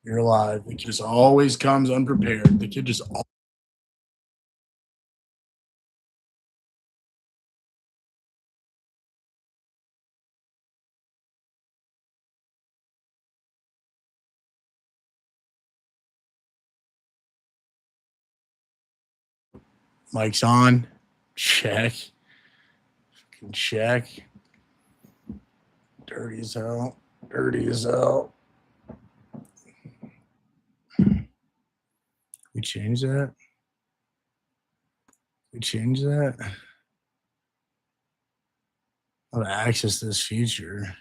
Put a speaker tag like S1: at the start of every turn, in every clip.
S1: You're alive. The kid just always comes unprepared. The kid just. Mike's on. Check. Fucking check. Dirty as hell. Dirty as hell. We change that. We change that. How to access this feature.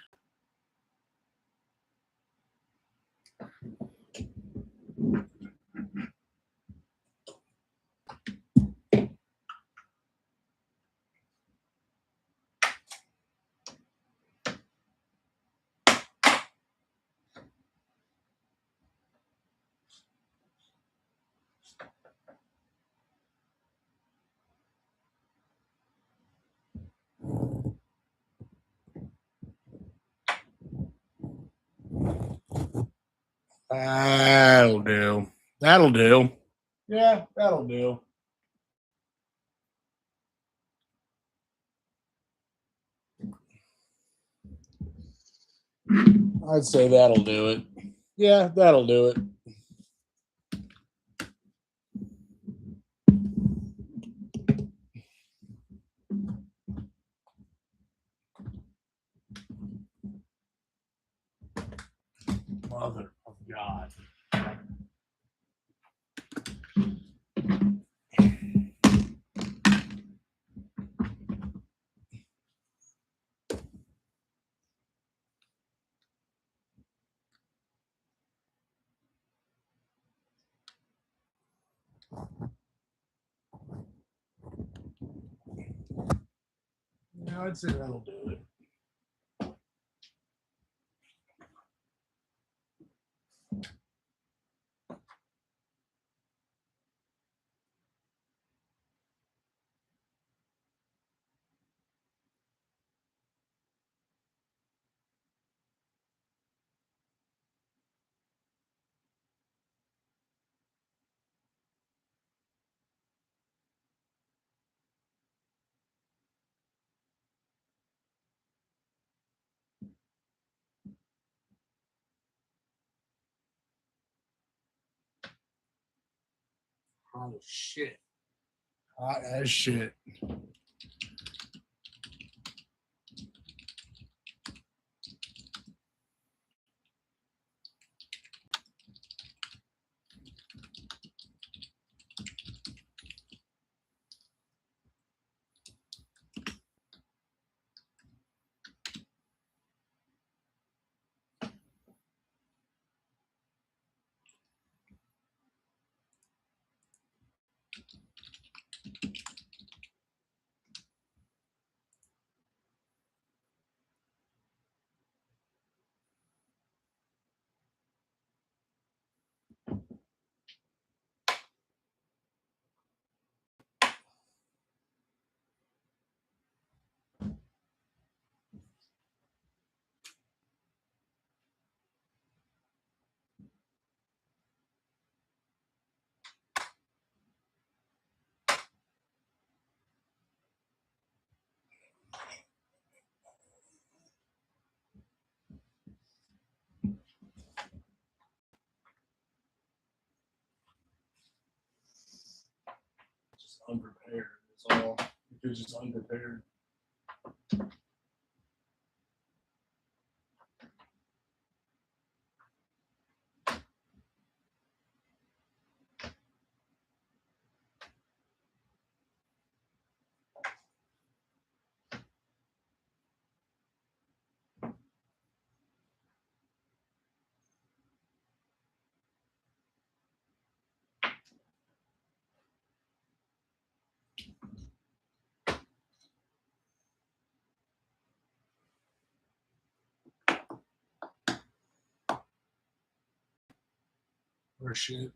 S1: That'll do. That'll do. Yeah, that'll do. I'd say that'll do it. Yeah, that'll do it. Mother of God. Yeah, I'd say that'll do it. Hot as shit. Hot as shit. Just unprepared. That's all. You're just unprepared. Or shit.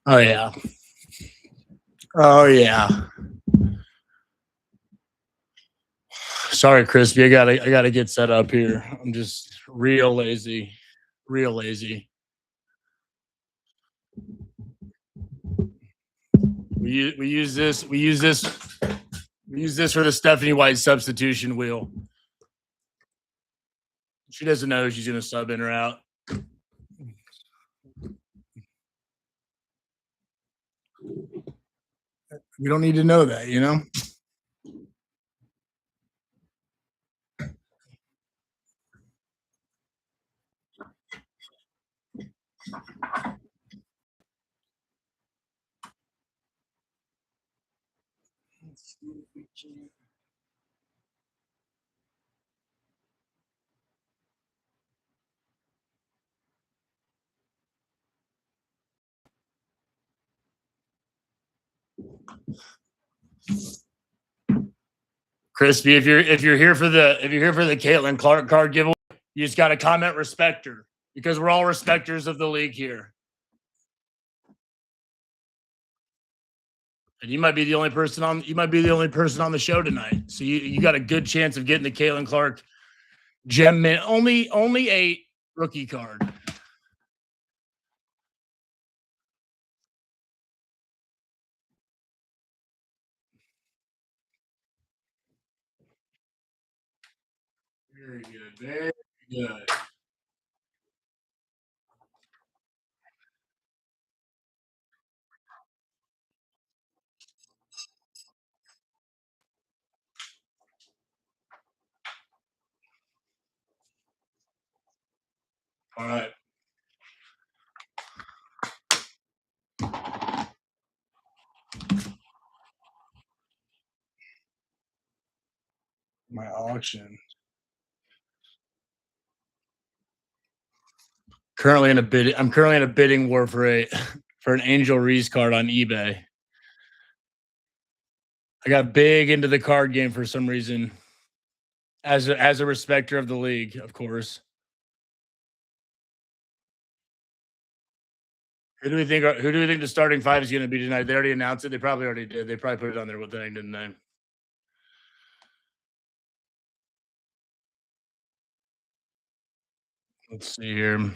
S1: Oh yeah. Oh yeah. Sorry, Crispy. I gotta get set up here. I'm just real lazy. Real lazy. We use this for the Stephanie White substitution wheel. She doesn't know she's gonna sub in or out. We don't need to know that, you know? Crispy, if you're here for the Caitlin Clark card giveaway, you just gotta comment respecter because we're all respecters of the league here. And you might be the only person on the show tonight. So you got a good chance of getting the Caitlin Clark gem mint. Only 8 rookie card. Very good. Very good. All right. My auction. I'm currently in a bidding war for an Angel Reese card on eBay. I got big into the card game for some reason. As a respecter of the league, of course. Who do we think the starting five is going to be tonight? They already announced it. They probably already did. They probably put it on their thing, didn't they? Let's see here.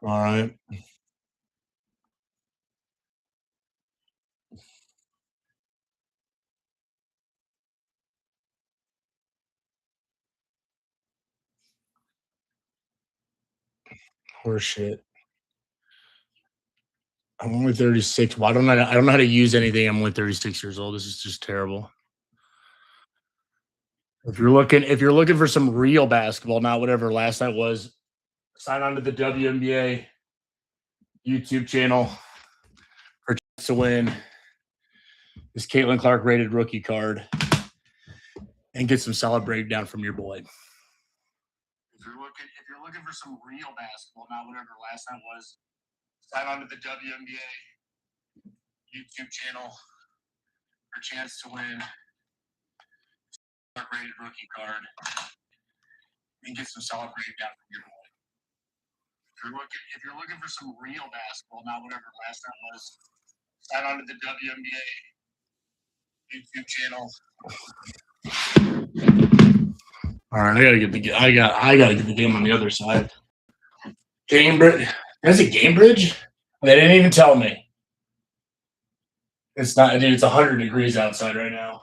S1: All right. Horse shit. I'm only 36. Why don't I don't know how to use anything. I'm only 36 years old. This is just terrible. If you're looking for some real basketball, not whatever last night was, sign on to the WNBA YouTube channel for chance to win this Caitlin Clark rated rookie card and get some solid breakdown from your boy. If you're looking for some real basketball, not whatever last night was, sign on to the WNBA YouTube channel for a chance to win Clark rated rookie card and get some solid breakdown from your boy. If you're looking for some real basketball, not whatever last night was, sign on to the WNBA YouTube channel. All right, I gotta get the game on the other side. Gamebridge. Is it Gamebridge? They didn't even tell me. It's not, dude. It's 100 degrees outside right now.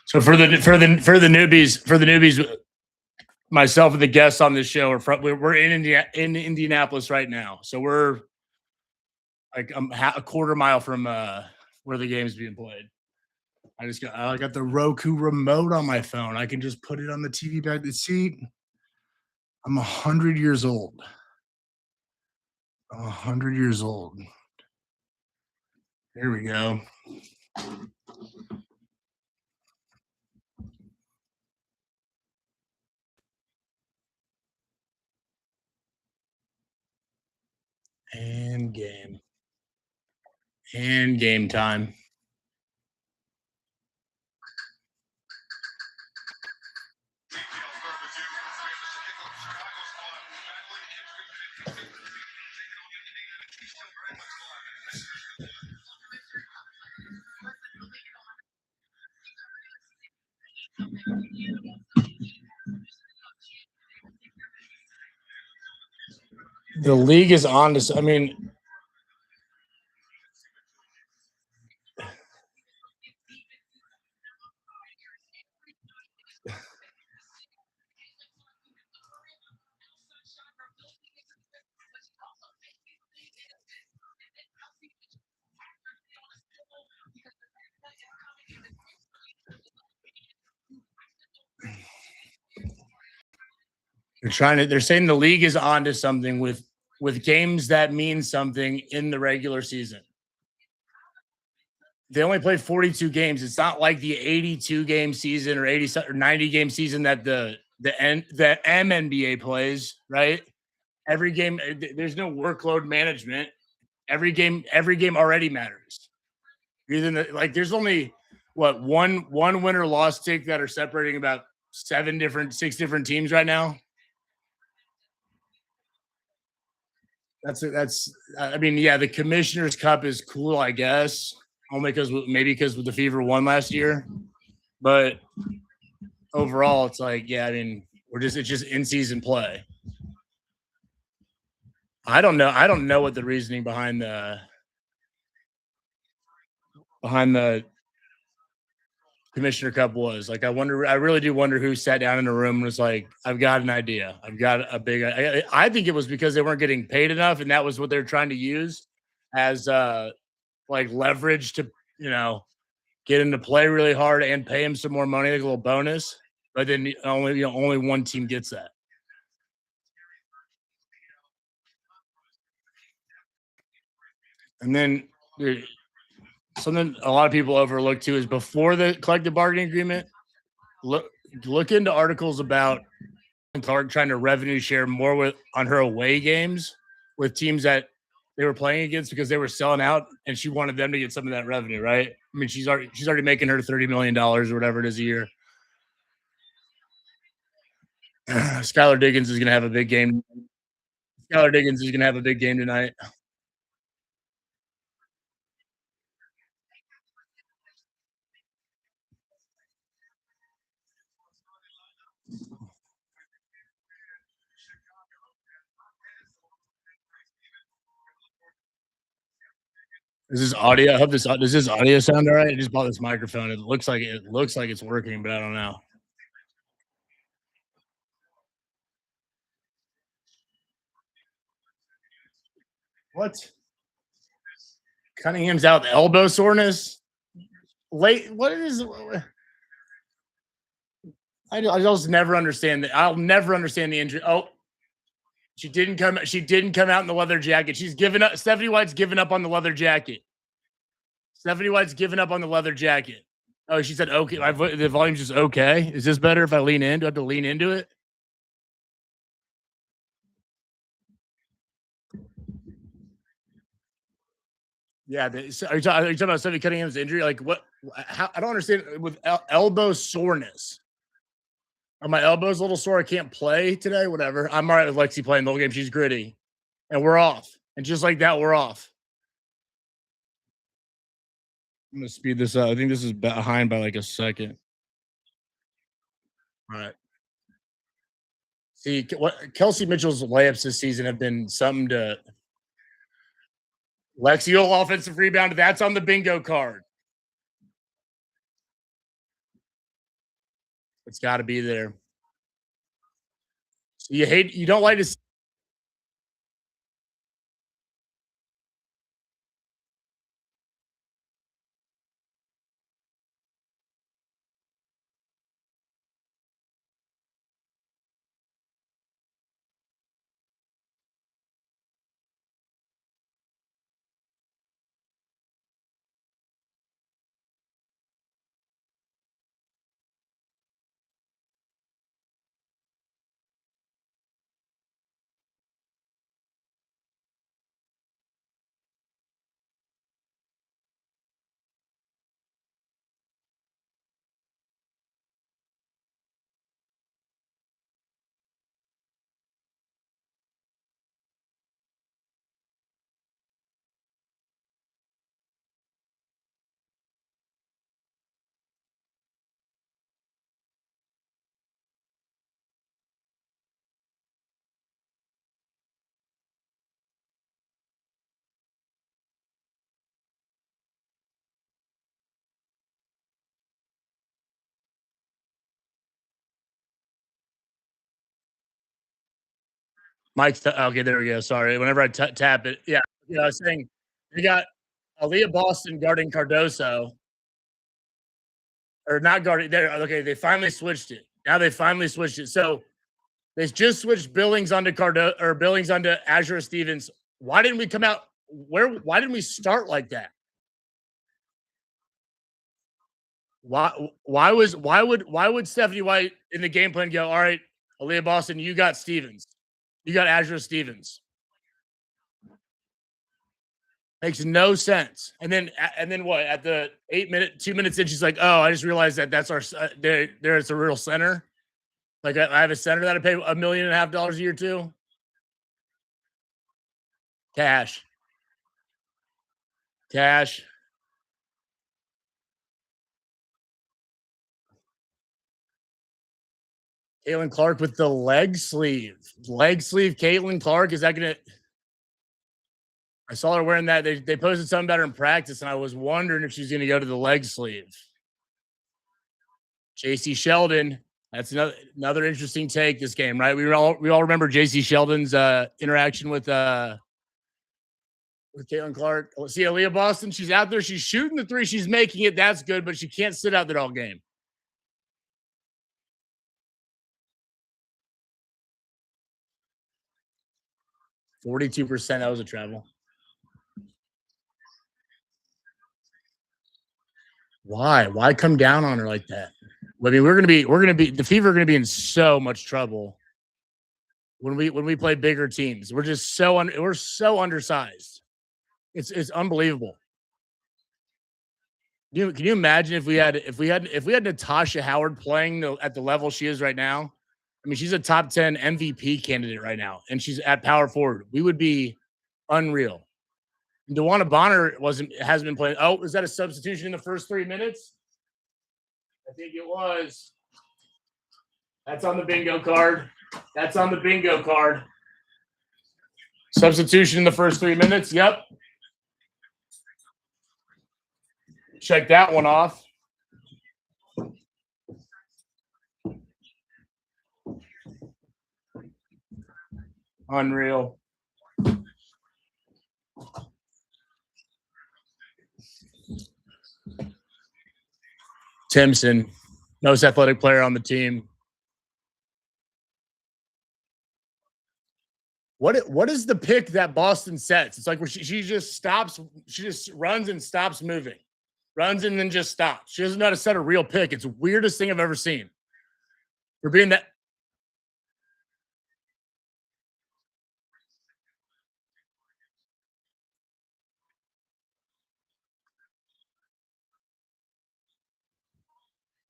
S1: So for the newbies, myself and the guests on this show we're in Indianapolis right now. So we're like a quarter mile from where the game's being played. I got the Roku remote on my phone. I can just put it on the TV back of the seat. I'm 100 years old. I'm 100 years old. Here we go. And game. And game time. The league is on to. I mean, they're saying the league is on to something with games that mean something in the regular season. They only played 42 games. It's not like the 82 game season or 80 or 90 game season that the MNBA plays, right? Every game there's no workload management. Every game already matters. Even like there's only what one win or loss tick that are separating about six different teams right now. That's I mean, yeah, the Commissioner's Cup is cool, I guess. Only because maybe because the Fever won last year, but overall, it's like, yeah, I mean, it's just in season play. I don't know. I don't know what the reasoning behind the Commissioner Cup was. Like, I really do wonder who sat down in the room and was like, I've got an idea. I've got a big, I think it was because they weren't getting paid enough. And that was what they're trying to use as, like leverage to, you know, get him to play really hard and pay him some more money, like a little bonus. But then only one team gets that. And then something a lot of people overlook too is before the collective bargaining agreement, look look into articles about Clark trying to revenue share more with on her away games with teams that they were playing against because they were selling out and she wanted them to get some of that revenue, right? I mean, she's already making her $30 million or whatever it is a year. Skylar Diggins is gonna have a big game. Skylar Diggins is gonna have a big game tonight. Is this audio? I hope this does this audio sound all right? I just bought this microphone. It looks like it's working, but I don't know. What? Cunningham's out with elbow soreness. Late. What is? I just never understand that. I'll never understand the injury. Oh, she didn't come. She didn't come out in the leather jacket. She's given up. Stephanie White's given up on the leather jacket. Stephanie White's given up on the leather jacket. Oh, she said okay. The volume's just okay. Is this better if I lean in? Do I have to lean into it? Yeah. Are you talking about Stephanie Cunningham's injury? Like what? How, I don't understand with elbow soreness. Are my elbows a little sore? I can't play today. Whatever. I'm all right with Lexi playing the whole game. She's gritty, and we're off. And just like that, we're off. I'm gonna speed this up. I think this is behind by like a second. All right. See what Kelsey Mitchell's layups this season have been something to Lexio offensive rebound. That's on the bingo card. It's got to be there. You don't like to Mike's okay, there we go. Sorry. Whenever I tap it. Yeah. I was saying we got Aaliyah Boston guarding Cardoso, or not guarding there. Okay, they finally switched it. Now they finally switched it. So they just switched Billings onto Billings onto Azure Stevens. Why didn't we come out why didn't we start like that? Why would Stephanie White in the game plan go, all right, Aaliyah Boston, you got Stevens. You got Azure Stevens. Makes no sense. And then what? At the 2 minutes in, she's like, "Oh, I just realized that's our there's a real center. Like I have a center that I pay $1.5 million a year to. Cash, cash. Caitlin Clark with the leg sleeve. Caitlin Clark, is that gonna? I saw her wearing that. They posted something about her in practice, and I was wondering if she's gonna go to the leg sleeve. JC Sheldon. That's another interesting take this game, right? We all remember JC Sheldon's interaction with Caitlin Clark. See Aaliyah Boston. She's out there. She's shooting the three. She's making it. That's good, but she can't sit out there all game. 42%. That was a travel. Why? Why come down on her like that? I mean, the Fever are gonna be in so much trouble when we play bigger teams. We're so undersized. It's unbelievable. Can you imagine if we had Natasha Howard playing at the level she is right now? I mean, she's a top 10 MVP candidate right now, and she's at power forward. We would be unreal. DeWanna Bonner hasn't been playing. Oh, is that a substitution in the first 3 minutes? I think it was. That's on the bingo card. That's on the bingo card. Substitution in the first 3 minutes. Yep. Check that one off. Unreal. Timpson, most athletic player on the team. What is the pick that Boston sets? It's like where she just stops, she just runs and stops moving, runs and then just stops. She doesn't know how to set a real pick. It's the weirdest thing I've ever seen. For being that,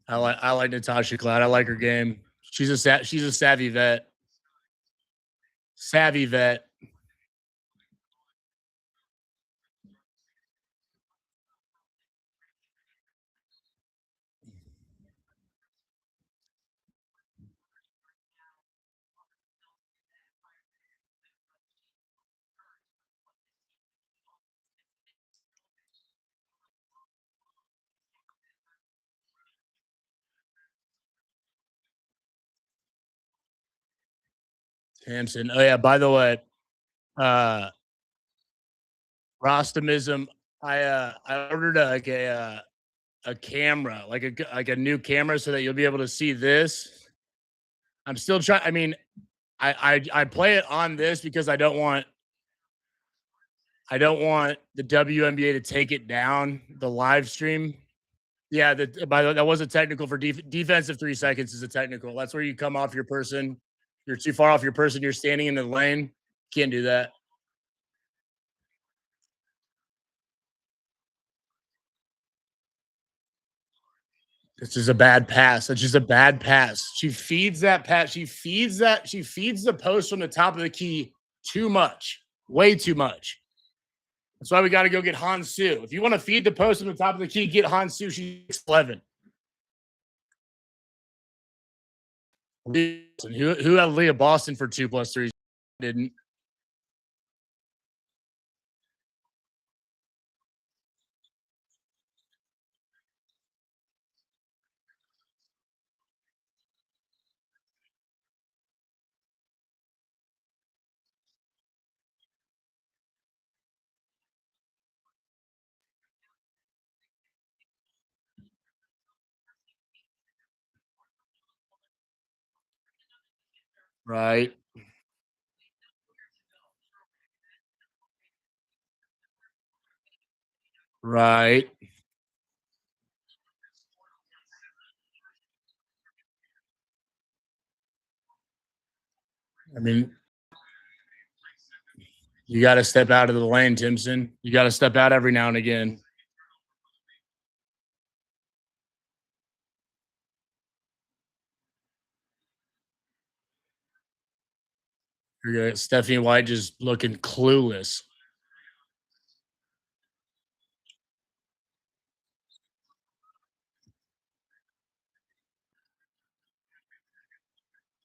S1: I like Natasha Cloud. I like her game. She's a savvy vet. Savvy vet. Hampson. Oh yeah. By the way, uh, Rostomism. I ordered a camera, like a new camera, so that you'll be able to see this. I'm still trying. I mean, I play it on this because I don't want the WNBA to take it down the live stream. Yeah, by the way, that was a technical for defensive 3 seconds is a technical. That's where you come off your person. You're too far off your person. You're standing in the lane. Can't do that. This is a bad pass. That's just a bad pass. She feeds that pass. She feeds the post from the top of the key too much. Way too much. That's why we got to go get Hansu. If you want to feed the post from the top of the key, get Hansu. She's 11. Who had Leah Boston for 2+3? Didn't. Right. Right. I mean, you got to step out of the lane, Timson. You got to step out every now and again. You're good. Stephanie White just looking clueless.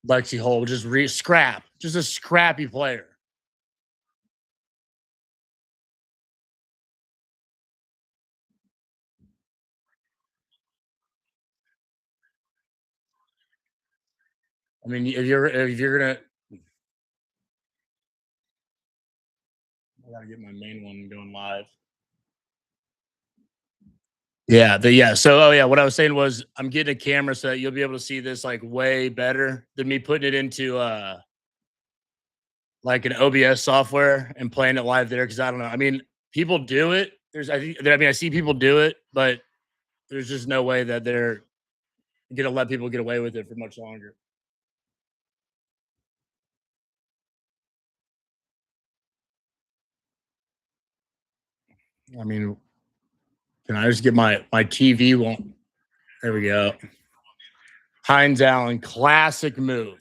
S1: Lexi Hole just scrap, just a scrappy player. I mean, if you're gonna, I gotta get my main one going live. Yeah. So, oh yeah, what I was saying was I'm getting a camera so that you'll be able to see this like way better than me putting it into like an OBS software and playing it live there because I don't know. I mean, people do it. I see people do it, but there's just no way that they're gonna let people get away with it for much longer. I mean, can I just get my TV one? There we go. Heinz Allen, classic move.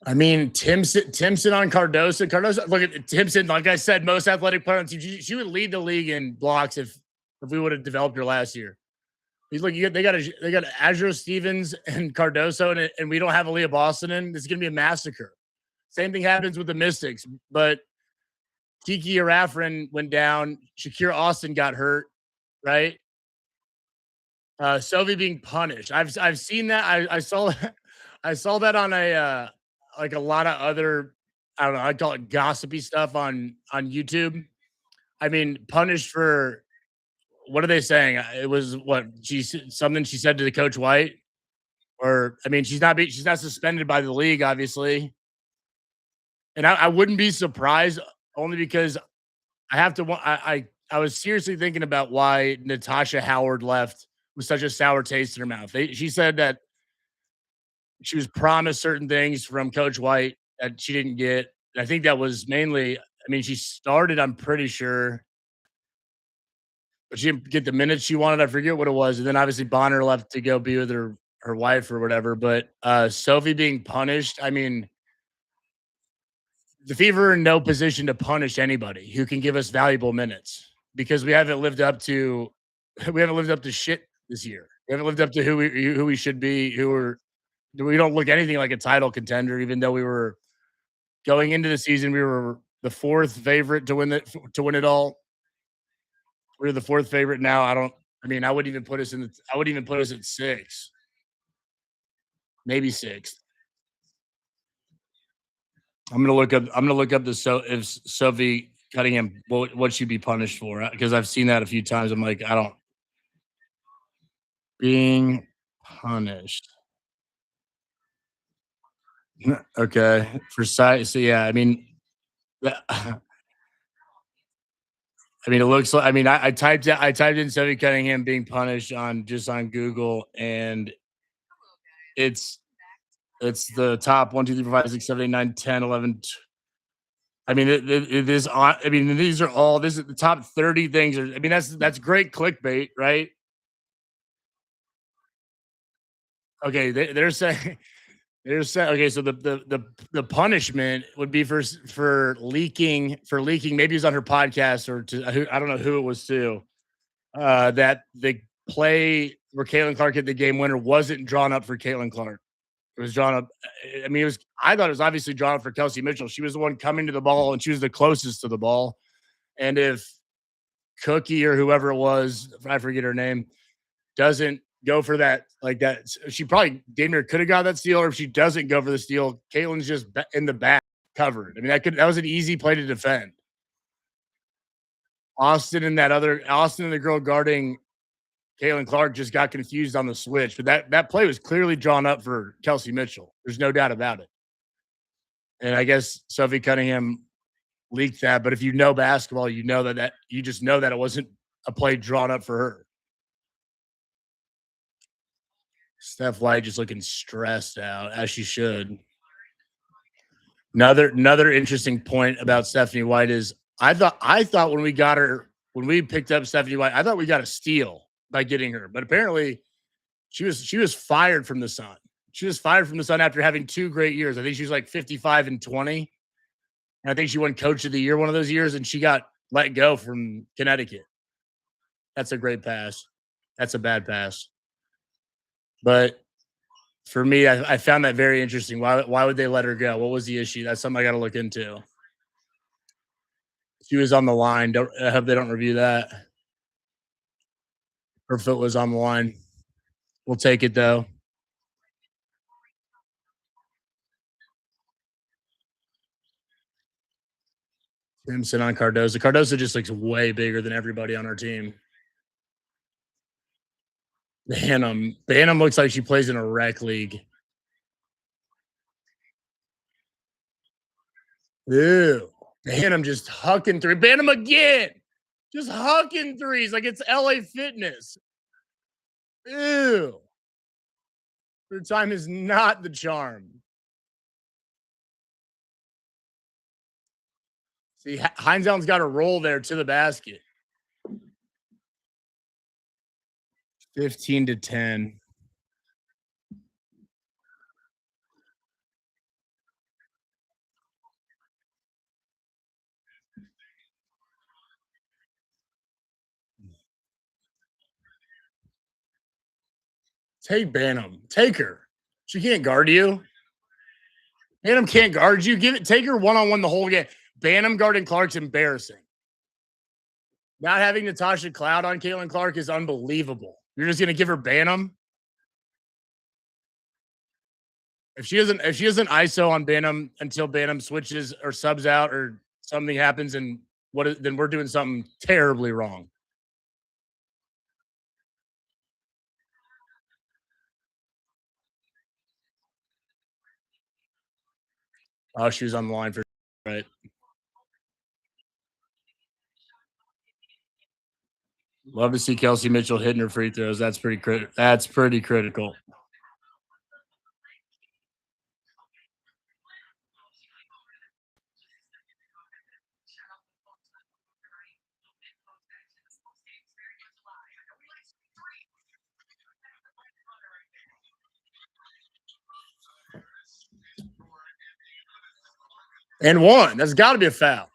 S1: I mean, Timson on Cardosa. Cardosa, look at Timson. Like I said, most athletic player on the team. She would lead the league in blocks if we would have developed her last year. He's like, they got Azure Stevens and Cardoso, and we don't have Aaliyah Boston in. This is gonna be a massacre. Same thing happens with the Mystics, but Kiki Arafrin went down. Shakira Austin got hurt, right? Sophie being punished. I've seen that. I saw I saw that on a like a lot of other, I don't know, I call it gossipy stuff on YouTube. I mean, punished for what are they saying? It was what something she said to the coach White, or I mean, she's not suspended by the league, obviously, and I wouldn't be surprised only because I have to. I was seriously thinking about why Natasha Howard left with such a sour taste in her mouth. She said that she was promised certain things from Coach White that she didn't get. And I think that was mainly. I mean, she started. I'm pretty sure, but she didn't get the minutes she wanted. I forget what it was. And then obviously Bonner left to go be with her wife or whatever. But Sophie being punished. I mean, the Fever are in no position to punish anybody who can give us valuable minutes because we haven't lived up to we haven't lived up to shit this year. We haven't lived up to who we should be. We don't look anything like a title contender, even though we were going into the season. We were the fourth favorite to win it all. We're the fourth favorite now. I don't. I mean, I wouldn't even put us in the. I wouldn't even put us at six, maybe sixth. I'm gonna look up the if Sophie Cunningham what she'd be punished for because I've seen that a few times. I'm like, I don't being punished. Okay, for size. So yeah, I mean, I mean, it looks like. I mean, I typed in Sophie Cunningham being punished on Google, and it's it's the top 1, 2, 3, 4, 5, 6, 7, 8, 9, 10, 11. I mean, it is on. I mean, these are all. This is the top 30 things. I mean, that's great clickbait, right? Okay, they're saying they're saying okay. So the punishment would be for leaking. Maybe it was on her podcast or I don't know who it was to. That the play where Caitlin Clark hit the game winner wasn't drawn up for Caitlin Clark. It was drawn up. I mean, it was. I thought it was obviously drawn up for Kelsey Mitchell. She was the one coming to the ball, and she was the closest to the ball. And if Cookie or whoever it was, I forget her name, doesn't go for that like that, she probably damn near could have got that steal. Or if she doesn't go for the steal, Caitlin's just in the back covered. I mean, that was an easy play to defend. Austin and the girl guarding Caitlin Clark just got confused on the switch, but that play was clearly drawn up for Kelsey Mitchell. There's no doubt about it. And I guess Sophie Cunningham leaked that, but if you know basketball, you know that you just know that it wasn't a play drawn up for her. Steph White just looking stressed out, as she should. Another interesting point about Stephanie White is I thought when we picked up Stephanie White, I thought we got a steal by getting her, but apparently she was fired from the Sun. She was fired from the Sun after having 2 great years. I think she was like 55 and 20. And I think she won Coach of the Year one of those years, and she got let go from Connecticut. That's a great pass. That's a bad pass. But for me, I found that very interesting. Why would they let her go? What was the issue? That's something I got to look into. She was on the line. I hope they don't review that. Her foot was on the line. We'll take it though. Simpson on Cardoza. Cardoza just looks way bigger than everybody on our team. Bantam looks like she plays in a rec league. Ew. Bantam just hucking three. Bantam again. Just hucking threes like it's LA Fitness. Ew. Third time is not the charm. See, Heinzel's got a roll there to the basket. 15-10. Take Bantam. Take her. She can't guard you. Bantam can't guard you. Take her one-on-one the whole game. Bantam guarding Clark's embarrassing. Not having Natasha Cloud on Caitlin Clark is unbelievable. You're just gonna give her Bantam? If she doesn't ISO on Bantam until Bantam switches or subs out or something happens, and then we're doing something terribly wrong. Oh, she was on the line for right. Love to see Kelsey Mitchell hitting her free throws. That's pretty critical. That's pretty critical. And one. That's got to be a foul.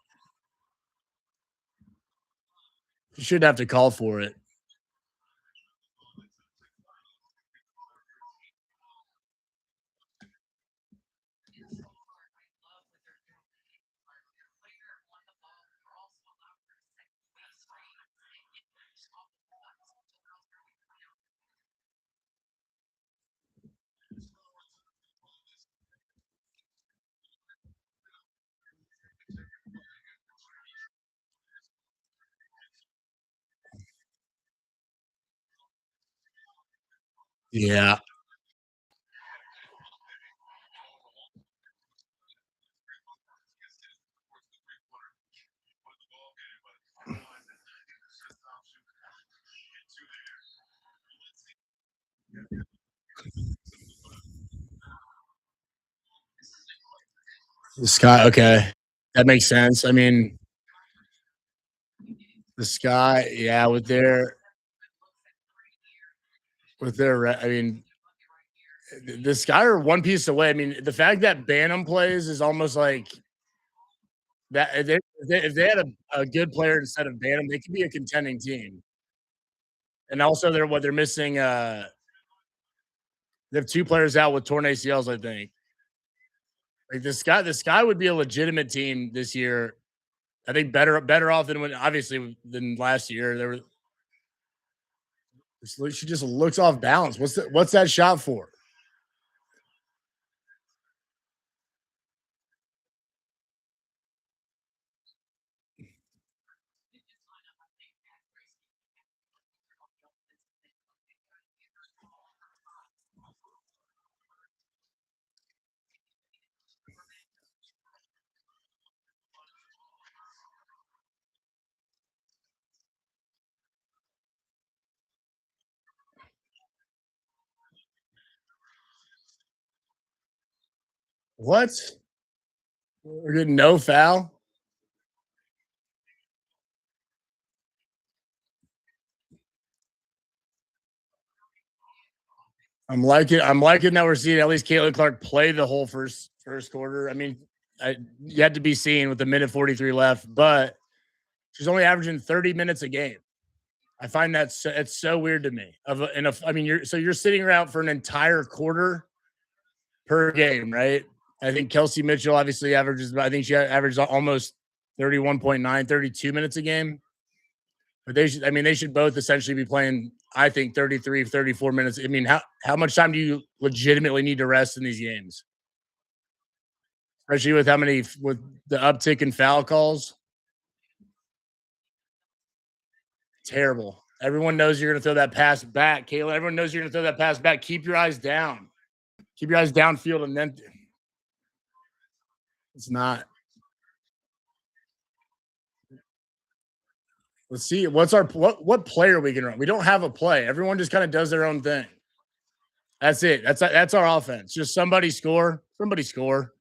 S1: You shouldn't have to call for it. Yeah. The Sky. Okay. That makes sense. I mean, the Sky, yeah, I mean, the Sky are one piece away. I mean, the fact that Bantam plays is almost like that. If they had a good player instead of Bantam, they could be a contending team. And also, they're missing. They have 2 players out with torn ACLs, I think. Like the Sky would be a legitimate team this year. I think better off than when obviously than last year. She just looks off balance. What's that shot for? What? We're getting no foul. I'm liking that we're seeing at least Caitlin Clark play the whole first quarter. I mean, you had to be seen with the minute 43 left, but she's only averaging 30 minutes a game. I find it's so weird to me. I mean, you're sitting around for an entire quarter per game, right? I think Kelsey Mitchell obviously averages. I think she averaged almost 31.9, 32 minutes a game. But they should both essentially be playing, I think, 33, 34 minutes. I mean, how much time do you legitimately need to rest in these games? Especially with the uptick in foul calls. Terrible. Everyone knows you're gonna throw that pass back, Kayla. Everyone knows you're gonna throw that pass back. Keep your eyes down. Keep your eyes downfield, and then it's not. Let's see. What play are we gonna run? We don't have a play. Everyone just kind of does their own thing. That's it. That's our offense. Just somebody score. Somebody score.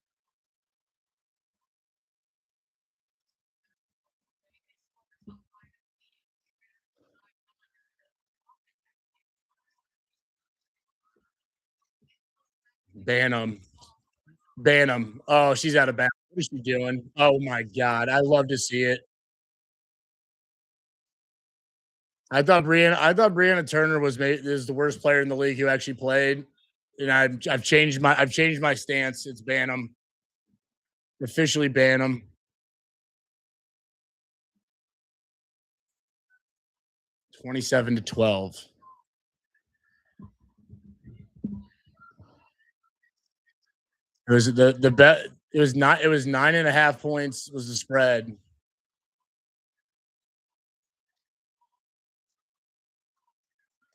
S1: Ban them. Ban them. Oh, she's out of bounds. What is she doing? Oh my god. I love to see it. I thought Brianna Turner is the worst player in the league who actually played. And I've changed my stance. It's ban them. Officially ban them. 27-12. It was the bet. It was not. It was 9.5 points was the spread.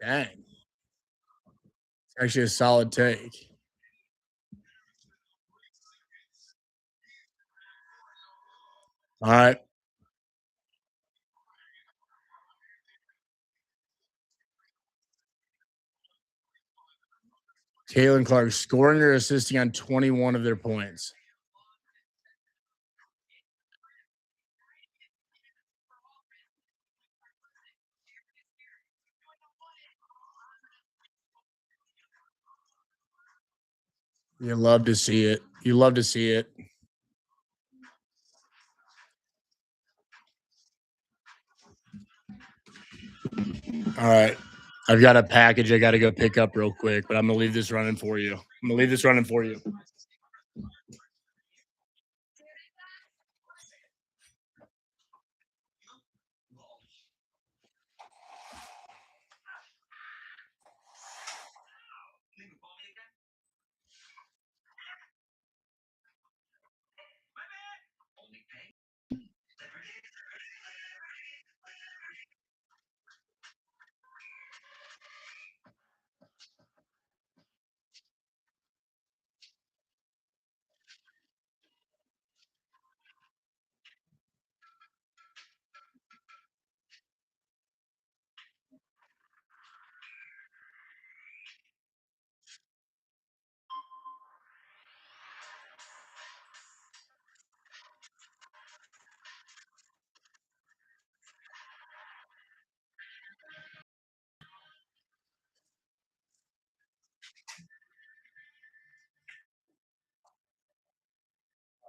S1: Dang, it's actually a solid take. All right, Caitlin Clark scoring or assisting on 21 of their points. You love to see it. You love to see it. All right. I've got a package I got to go pick up real quick, but I'm going to leave this running for you. I'm going to leave this running for you.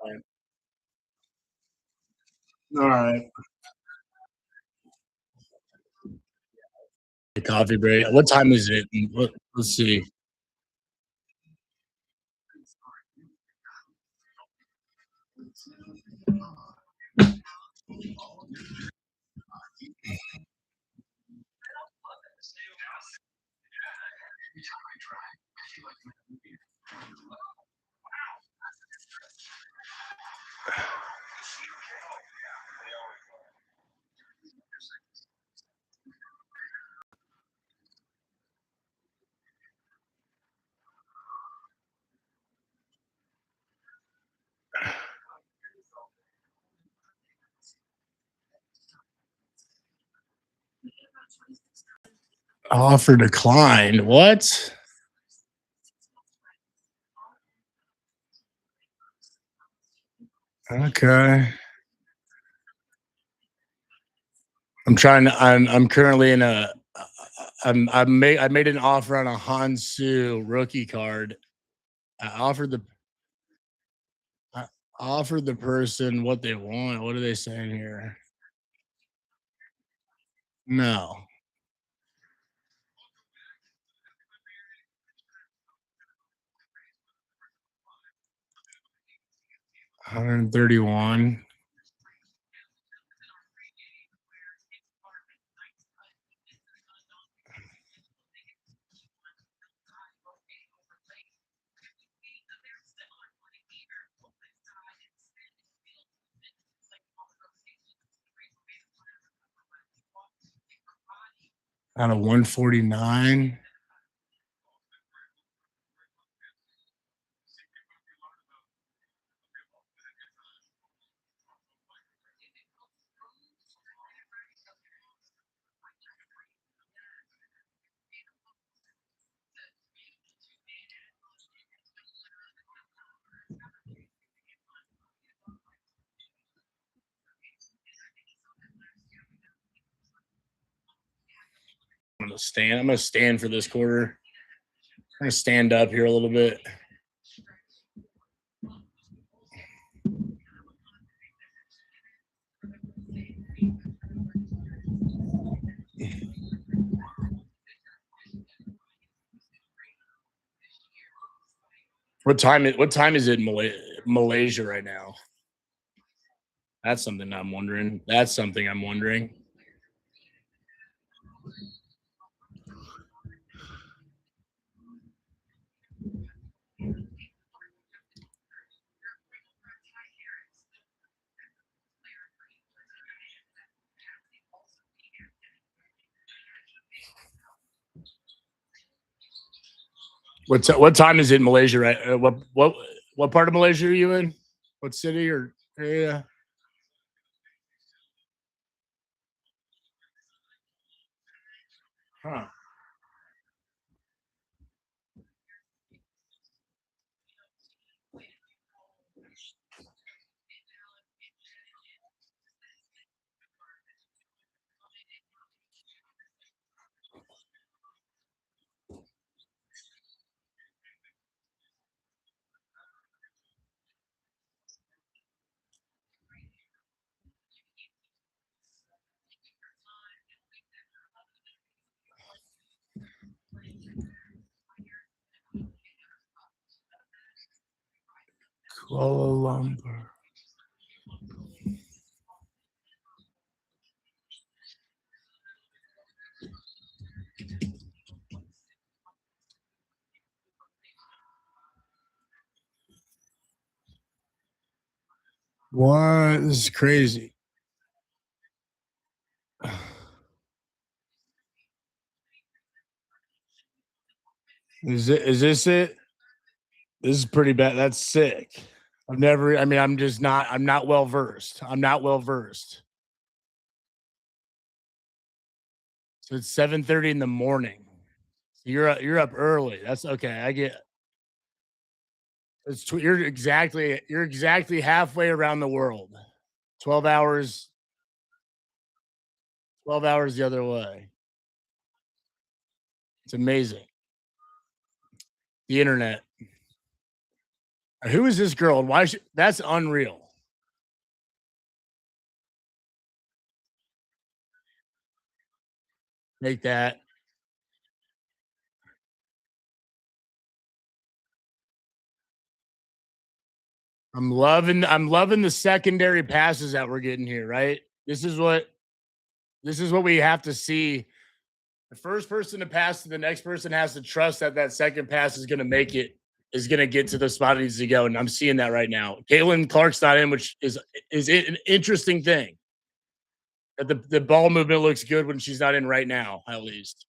S1: All right. All right. The coffee break. What time is it? Let's see. Offer declined. What? Okay. I'm currently in a I made an offer on a Hansu rookie card. I offered the I offered the person what they want. What are they saying here? No. 131. Out of 149. I'm gonna stand for this quarter. I'm gonna stand up here a little bit. What time is it in Malaysia right now? That's something I'm wondering. That's something I'm wondering. What time is it in Malaysia? Right? What part of Malaysia are you in? What city or area? Huh. Kuala Lumpur. What? This is crazy. Is this it? This is pretty bad. That's sick. I've never. I mean, I'm not well versed. I'm not well versed. So it's 7:30 in the morning. You're up early. That's okay. I get. You're exactly halfway around the world. 12 hours. 12 hours the other way. It's amazing. The internet. Who is this girl and why? That's unreal. Make that. I'm loving the secondary passes that we're getting here, right? This is what we have to see The first person to pass to the next person has to trust that that second pass is going to make it, is going to get to the spot it needs to go. And I'm seeing that right now. Caitlin Clark's not in, which is an interesting thing. That the ball movement looks good when she's not in right now, at least.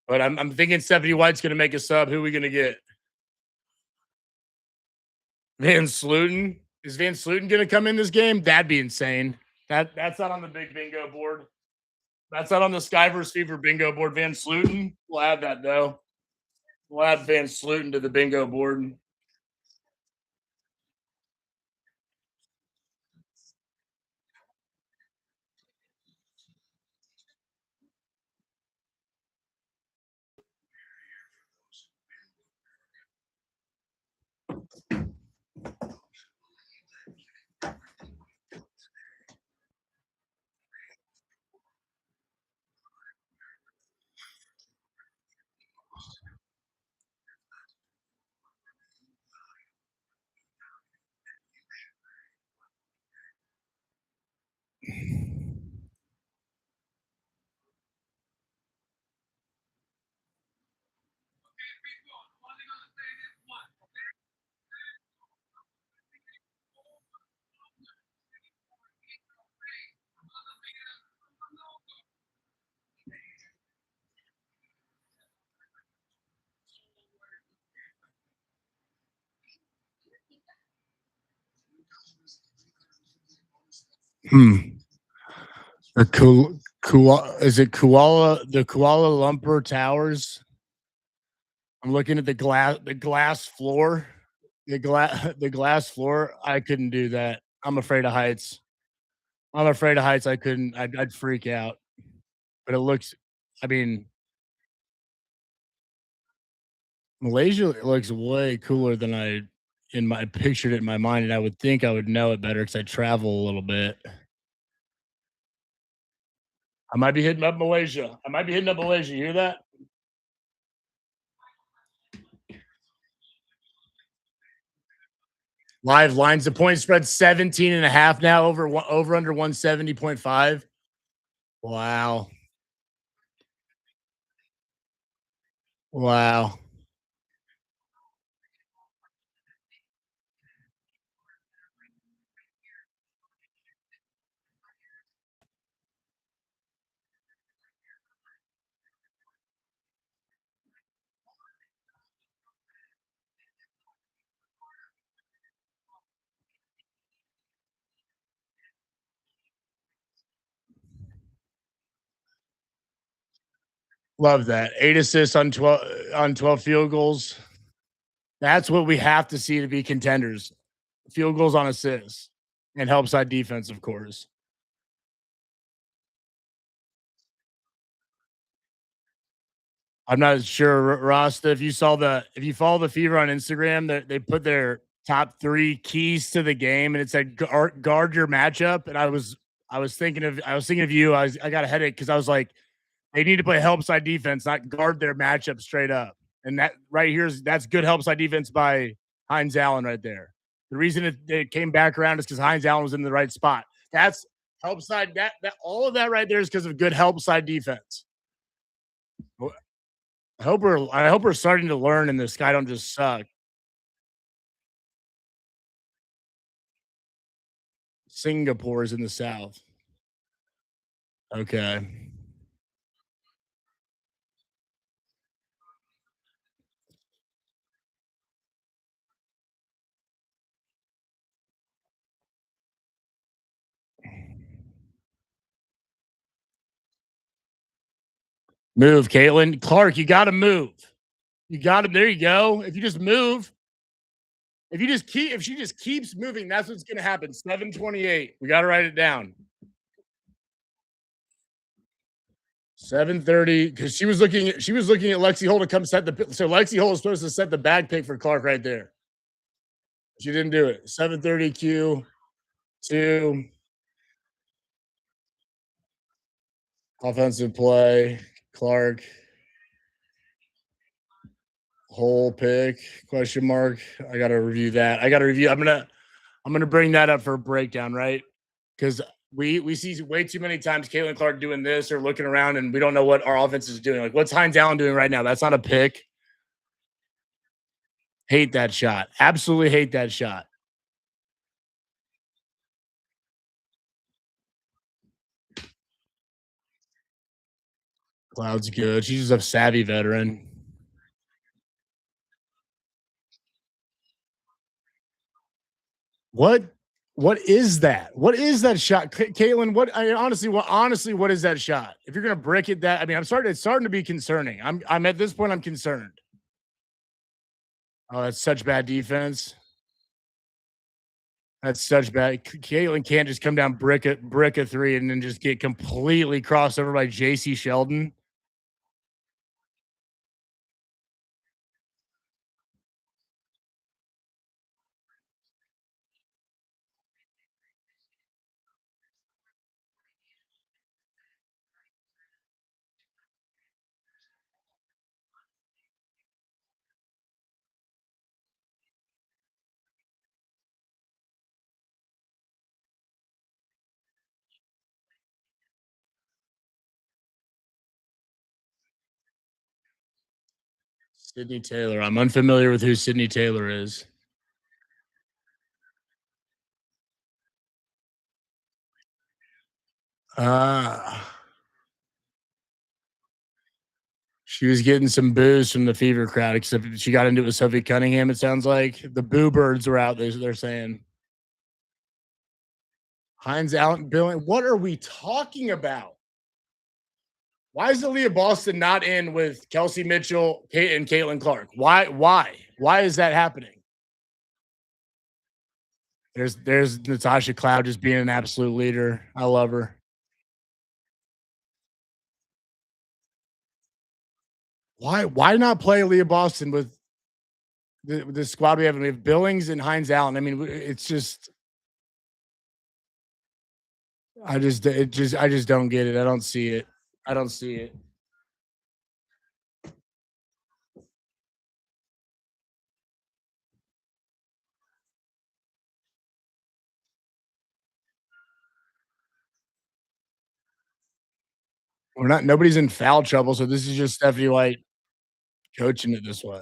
S1: But I'm thinking Stephanie White's going to make a sub. Who are we going to get? Van Sluten. Is Van Sluten going to come in this game? That'd be insane. That's not on the big bingo board. That's not on the Sky vs. Fever bingo board. Van Sluten. We'll add that though. We'll add Van Sluten to the bingo board. The is it the Kuala Lumpur Towers? I'm looking at the glass floor. The glass floor. I couldn't do that. I'm afraid of heights. I'm afraid of heights. I couldn't. I'd freak out. But it looks. I mean, Malaysia looks way cooler than I pictured it in my mind, and I would think I would know it better because I travel a little bit. I might be hitting up Malaysia. I might be hitting up Malaysia. You hear that? Live lines. The point spread 17 and a half now, over under 170.5. Wow. Wow. Love that. 8 assists on 12 field goals. That's what we have to see to be contenders. Field goals on assists and help side defense, of course. I'm not sure, Rasta, if you follow the Fever on Instagram, they put their top 3 keys to the game, and it said guard your matchup. And I was thinking of you. I got a headache because I was like, they need to play help side defense, not guard their matchup straight up. And that right here that's good help side defense by Heinz Allen right there. The reason it came back around is because Heinz Allen was in the right spot. That's help side. That all of that right there is because of good help side defense. I hope we're starting to learn and this guy don't just suck. Singapore is in the south. Okay. Move, Caitlin. Clark, you gotta move. You gotta there you go. If you just move, if she just keeps moving, that's what's gonna happen. 728. We gotta write it down. 7:30 because she was looking at Lexi Hole to come set the so Lexi Hole is supposed to set the bag pick for Clark right there. She didn't do it. 7:30 Q 2 offensive play. Clark Hole pick question mark. I gotta review that. I'm gonna bring that up for a breakdown, right? Because we see way too many times Caitlin Clark doing this or looking around, and we don't know what our offense is doing. Like, what's Hines Allen doing right now? That's not a pick. Hate that shot. Absolutely hate that shot. Cloud's good. She's a savvy veteran. What? What is that? What is that shot, Caitlin? Honestly, what is that shot? If you're gonna brick it, that I mean, I'm starting. It's starting to be concerning. I'm at this point. I'm concerned. Oh, that's such bad defense. That's such bad. Caitlin can't just come down brick a three and then just get completely crossed over by JC Sheldon. Sydney Taylor. I'm unfamiliar with who Sydney Taylor is. Uh she was getting some boos from the Fever crowd, except she got into it with Sophie Cunningham. It sounds like the boo birds were out there. They're saying Hines Allen Billing. What are we talking about? Why is Aaliyah Boston not in with Kelsey Mitchell, Kate, and Caitlin Clark? Why? Why is that happening? There's Natasha Cloud just being an absolute leader. I love her. Why not play Aaliyah Boston with the squad we have? We have Billings and Hines Allen. I mean, it's just I just don't get it. I don't see it. I don't see it. We're not nobody's in foul trouble, so this is just Stephanie White coaching it this way.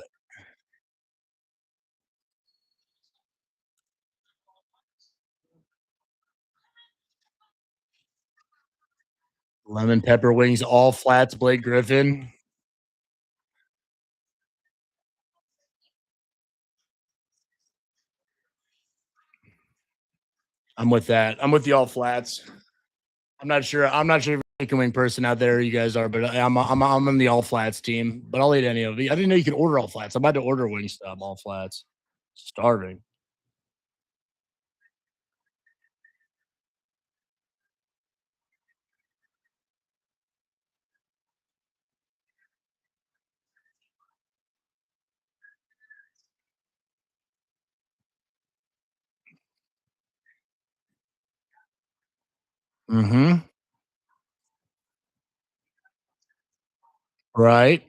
S1: Lemon pepper wings, all flats, Blake Griffin. I'm with that. I'm with the all flats. I'm not sure if you're a chicken wing person out there you guys are, but I'm on the all flats team. But I'll eat any of it. I didn't know you could order all flats. I'm about to order Wingstop all flats. Starving. Mm-hmm. Right.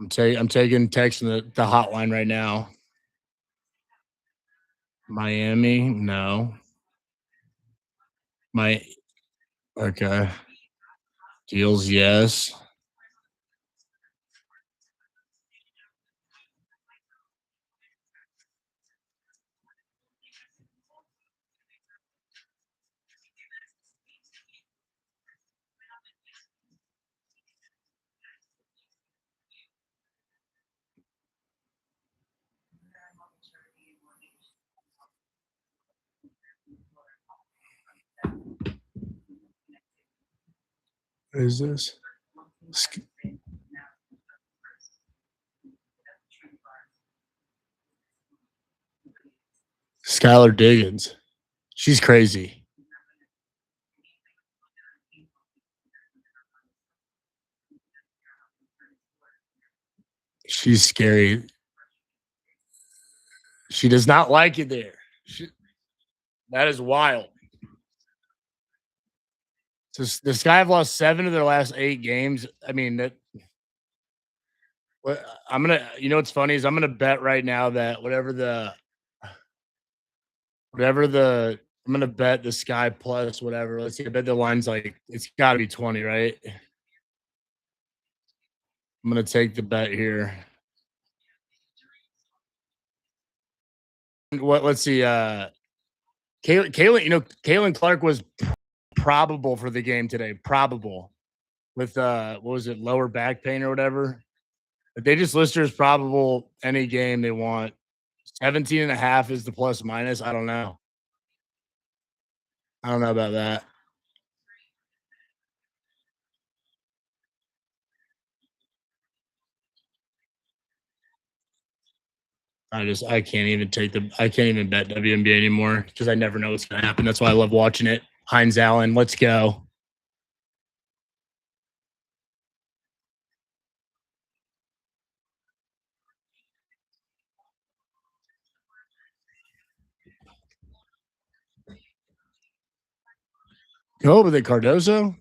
S1: I'm taking texting the hotline right now. Miami, no. My okay. Deals, yes. What is this? Skylar Diggins. She's crazy. She's scary. She does not like it there. That is wild. So the Sky have lost 7 of their last 8 games. I mean, that what I'm gonna you know what's funny is I'm gonna bet right now that whatever the I'm gonna bet the Sky plus whatever. Let's see. I bet the line's like it's got to be 20, right? I'm gonna take the bet here. What? Let's see. Kaylin, Kaylin Clark was probable for the game today. Probable with what was it, lower back pain or whatever. But they just list her as probable any game they want. 17 and a half is the plus minus. I don't know. I don't know about that. I can't even bet WNBA anymore because I never know what's gonna happen. That's why I love watching it. Heinz Allen, let's go. Go with it, Cardoso.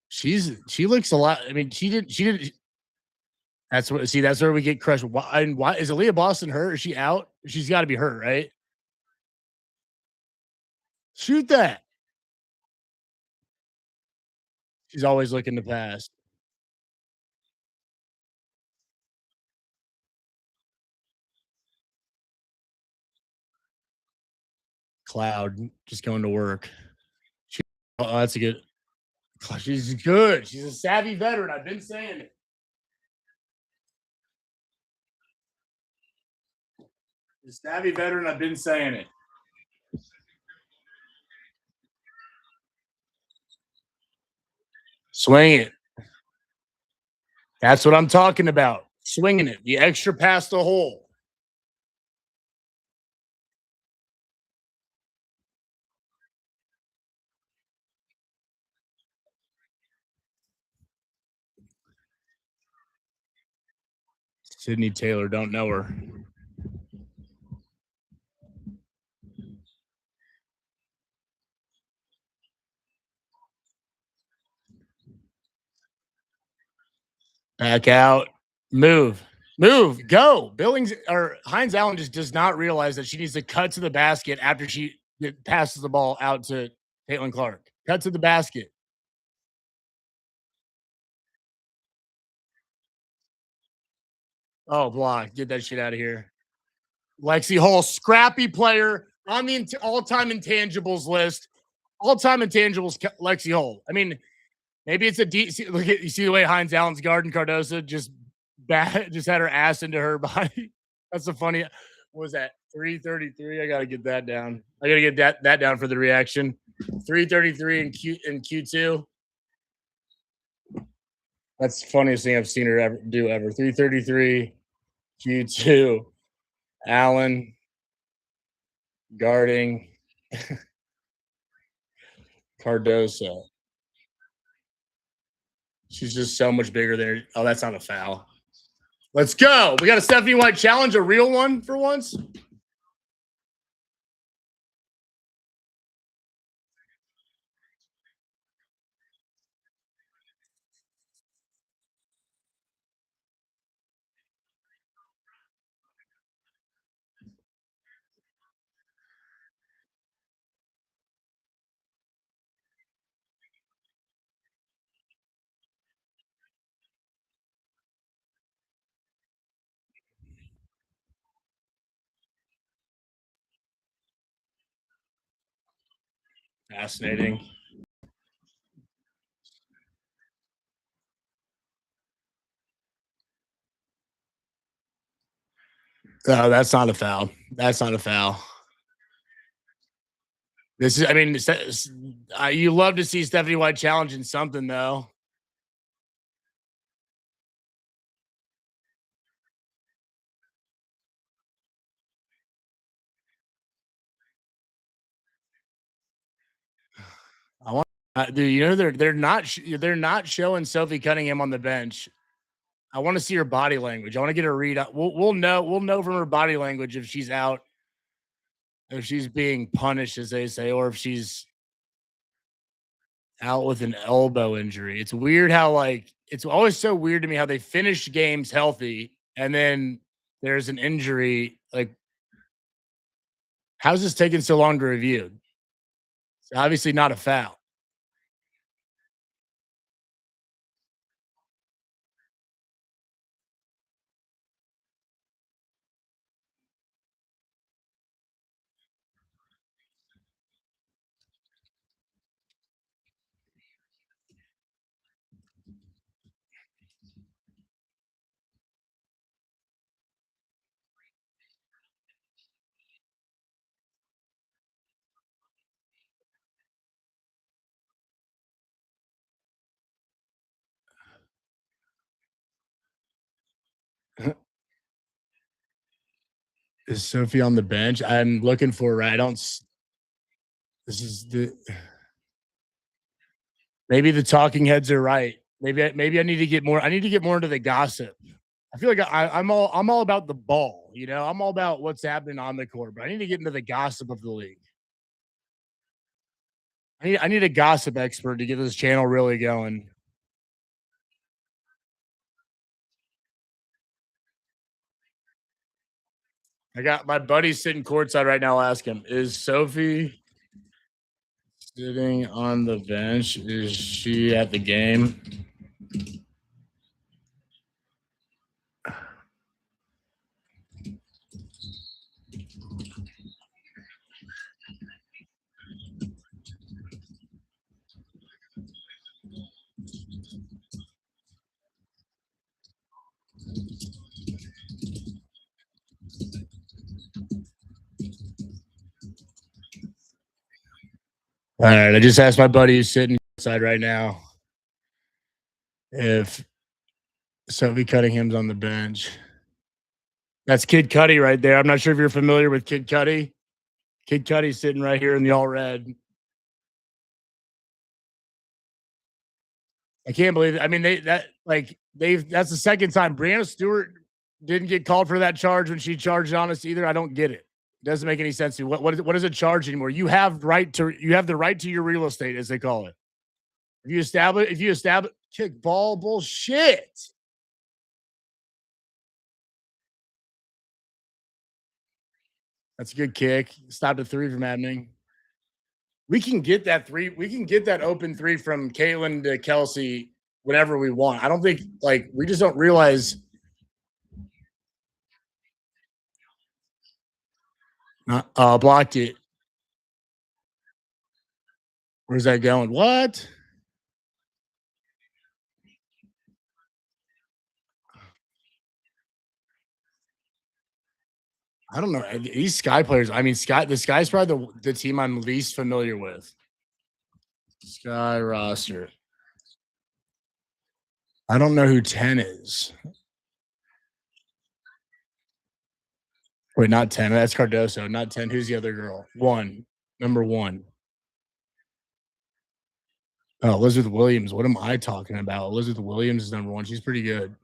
S1: She looks a lot. I mean, she did. That's where we get crushed. Why is Aaliyah Boston hurt? Is she out? She's got to be hurt, right? Shoot that. She's always looking to pass. Cloud just going to work. She, oh, that's a good. She's good. She's a savvy veteran. I've been saying it. A savvy veteran. I've been saying it. Swing it. That's what I'm talking about. Swinging it. The extra past the hole. Sydney Taylor, don't know her. Back out. Move. Move. Go. Billings or Heinz Allen just does not realize that she needs to cut to the basket after she passes the ball out to Caitlin Clark. Cut to the basket. Oh, block. Get that shit out of here. Lexi Hall, scrappy player on the all-time intangibles list. All-time intangibles, Lexi Hall. I mean, maybe it's a look at you see the way Heinz Allen's guarding Cardoso just had her ass into her body. That's a funny. What was that? 333. I gotta get that down. I gotta get that down for the reaction. 333 in Q2. That's the funniest thing I've seen her ever do ever. 333 Q2. Allen guarding Cardoso. She's just so much bigger there. Oh, that's not a foul. Let's go. We got a Stephanie White challenge, a real one for once. Fascinating. Oh, that's not a foul. That's not a foul. This is, I mean, you love to see Stephanie White challenging something, though. I want, dude. You know they're not showing Sophie Cunningham on the bench. I want to see her body language. I want to get her read. We'll know from her body language if she's out, if she's being punished, as they say, or if she's out with an elbow injury. It's weird how it's always so weird to me how they finish games healthy and then there's an injury. Like, how's this taking so long to review? It's obviously not a foul. Is Sophie on the bench? I'm looking for her. I don't. This is the. Maybe the talking heads are right. Maybe I need to get more. I need to get more into the gossip. I feel like I'm all about the ball. I'm all about what's happening on the court, but I need to get into the gossip of the league. I need a gossip expert to get this channel really going. I got my buddy sitting courtside right now. I'll ask him, is Sophie sitting on the bench? Is she at the game? All right. I just asked my buddy who's sitting outside right now if Sophie Cunningham's on the bench. That's Kid Cudi right there. I'm not sure if you're familiar with Kid Cudi. Kid Cudi's sitting right here in the all red. I can't believe it. I mean, that's the second time Brianna Stewart didn't get called for that charge when she charged on us either. I don't get it. It doesn't make any sense to me. What is a charge anymore? You have the right to your real estate, as they call it. If you establish kick ball bullshit. That's a good kick. Stopped a three from happening. We can get that three. We can get that open three from Caitlin to Kelsey whenever we want. I don't think we just don't realize. Blocked it. Where's that going? What? I don't know. These Sky players. I mean, the Sky's probably the team I'm least familiar with. Sky roster. I don't know who 10 is. Wait, not 10. That's Cardoso. Not 10. Who's the other girl? Number 1. Oh, Elizabeth Williams. What am I talking about? Elizabeth Williams is number 1. She's pretty good.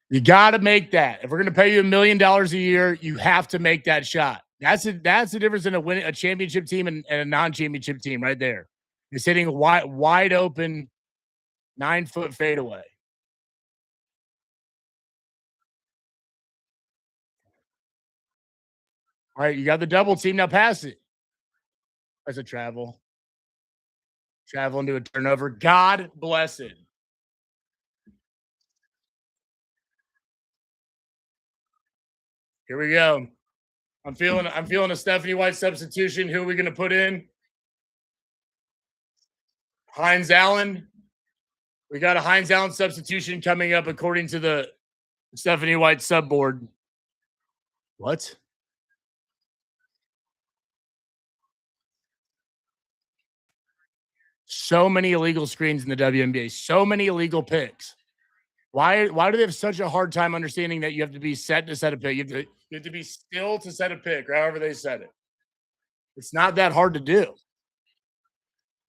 S1: You got to make that. If we're going to pay you $1 million a year, you have to make that shot. That's the difference in a championship team and a non-championship team right there. It's hitting a wide open 9-foot fadeaway. All right, you got the double team. Now pass it. That's a travel. Travel into a turnover. God bless it. Here we go. I'm feeling a Stephanie White substitution. Who are we going to put in? Hines Allen. We got a Hines Allen substitution coming up according to the Stephanie White sub board. What? So many illegal screens in the WNBA. So many illegal picks. Why do they have such a hard time understanding that you have to be set to set a pick? You have to be still to set a pick, or however they set it. It's not that hard to do.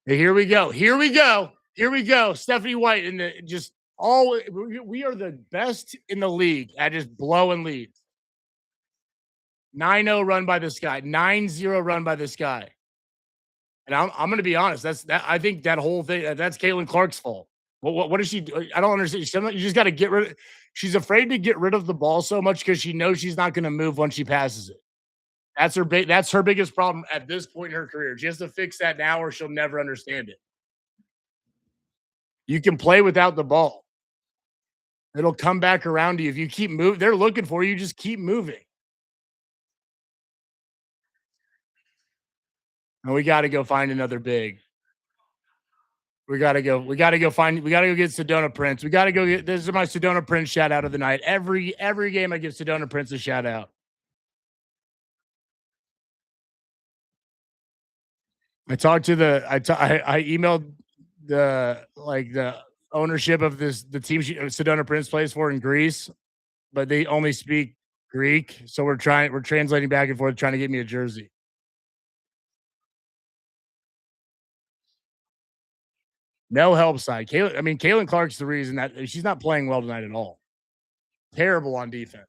S1: Hey, here we go. Here we go. Here we go. Stephanie White in the just all we are the best in the league at just blowing leads. 9-0 run by this guy. 9-0 run by this guy. And I'm going to be honest. I think that whole thing. That's Caitlin Clark's fault. What does she do? I don't understand. You just got to get rid of. She's afraid to get rid of the ball so much because she knows she's not going to move once she passes it. That's her biggest problem at this point in her career. She has to fix that now, or she'll never understand it. You can play without the ball. It'll come back around to you if you keep moving. They're looking for you. Just keep moving. And we got to go find another big. We gotta go. We gotta go find. We gotta go get Sedona Prince. We gotta go get. This is my Sedona Prince shout out of the night. Every game I give Sedona Prince a shout out. I talked to the. I emailed the ownership of the team Sedona Prince plays for in Greece, but they only speak Greek. So we're translating back and forth trying to get me a jersey. No help side. Caitlin Clark's the reason that she's not playing well tonight at all. Terrible on defense.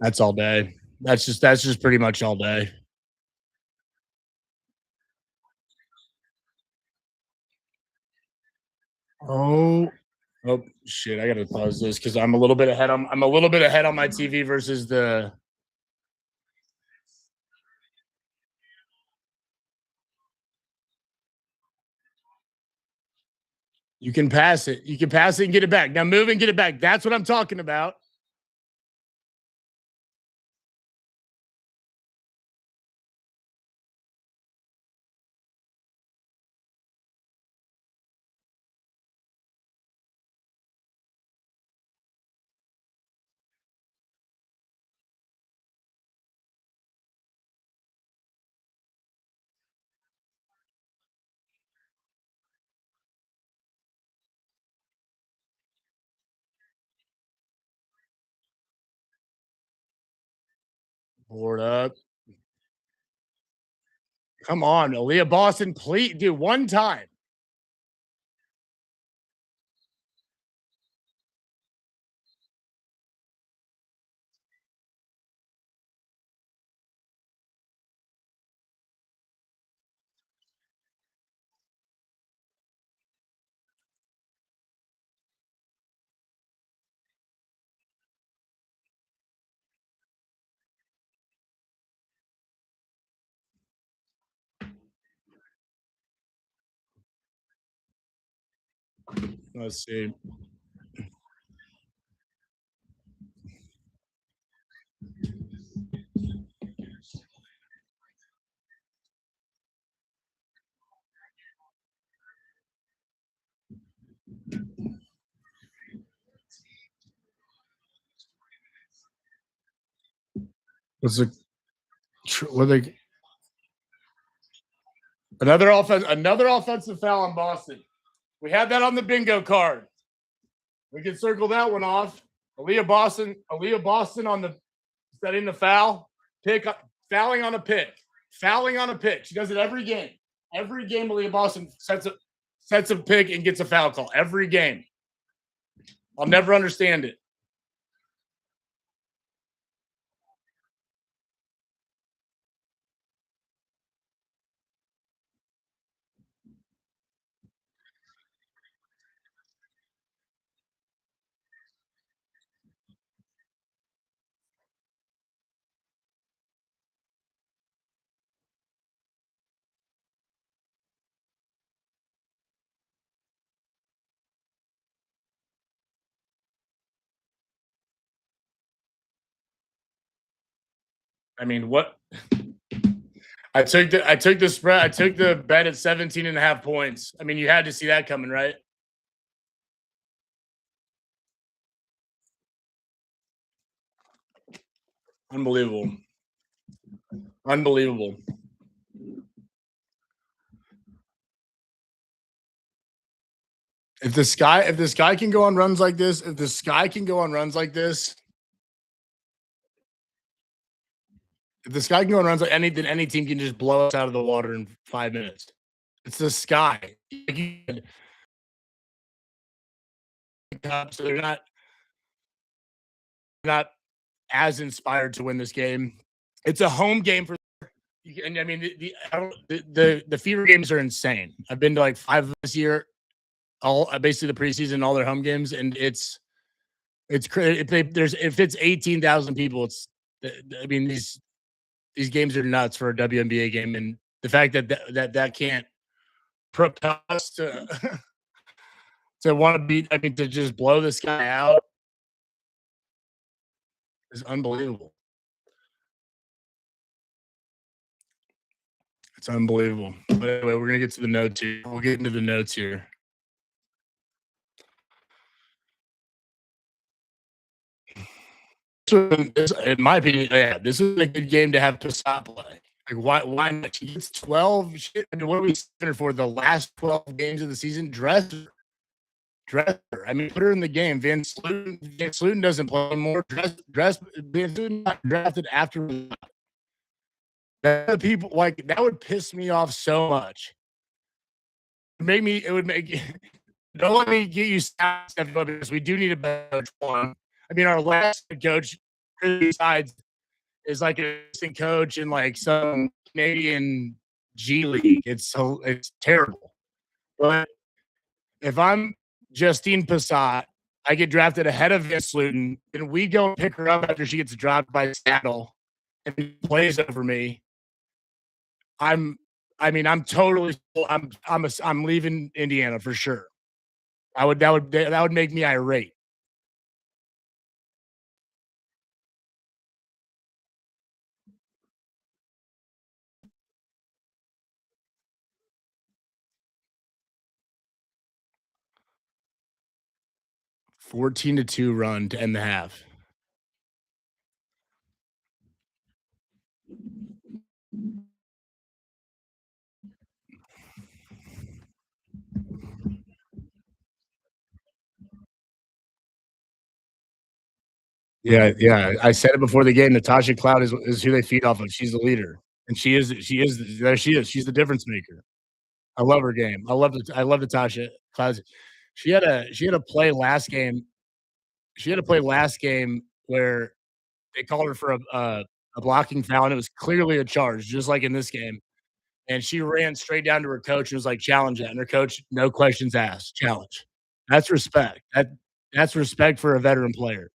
S1: That's all day. That's just pretty much all day. Oh, oh shit! I gotta pause this because I'm a little bit ahead on my TV versus the. You can pass it. You can pass it and get it back. Now move and get it back. That's what I'm talking about. Board up. Come on, Aaliyah Boston, please do one time. Let's see. What's the what they another offensive foul on Boston. We had that on the bingo card. We can circle that one off. Aaliyah Boston on the setting the foul, fouling on a pick, fouling on a pick. She does it every game. Every game, Aaliyah Boston sets a pick and gets a foul call. Every game. I'll never understand it. I mean, what I took the spread. I took the bet at 17 and a half points. I mean, you had to see that coming, right? Unbelievable. Unbelievable. If this guy can go on runs like this, if this guy can go on runs like this, If the sky can go and runs like anything, any team can just blow us out of the water in 5 minutes. It's the sky. So they're not as inspired to win this game. It's a home game for, and I mean the Fever games are insane. I've been to like 5 this year, all basically the preseason, all their home games, and it's crazy. If it's 18,000 people, it's I mean these games are nuts for a WNBA game, and the fact that can't propel us to to want to beat. I mean to just blow this guy out is unbelievable. It's unbelievable. But anyway, we're gonna get to the notes here. We'll get into the notes here. So in my opinion, yeah, this is a good game to have Passat play. Like, why not? She gets 12. Shit, I mean, what are we center for the last 12 games of the season? Dress her. I mean, put her in the game. Van Sluten doesn't play anymore. Van Sluten got drafted after that. People like that would piss me off so much. It would make don't let me get you stats because we do need a better one. I mean, our last coach, besides, is like an assistant coach in like some Canadian G League. It's terrible. But if I'm Justine Passat, I get drafted ahead of Van Sluten, and we go and pick her up after she gets dropped by Seattle and plays over me. I'm I mean, I'm totally I'm leaving Indiana for sure. That would make me irate. 14-2 run to end the half. Yeah, yeah. I said it before the game. Natasha Cloud is who they feed off of. She's the leader, and she is there. She is. She's the difference maker. I love her game. I love Natasha Cloud. She had a play last game. She had a play last game where they called her for a blocking foul, and it was clearly a charge, just like in this game. And she ran straight down to her coach and was like, "Challenge that." And her coach, no questions asked, challenge. That's respect. That's respect for a veteran player.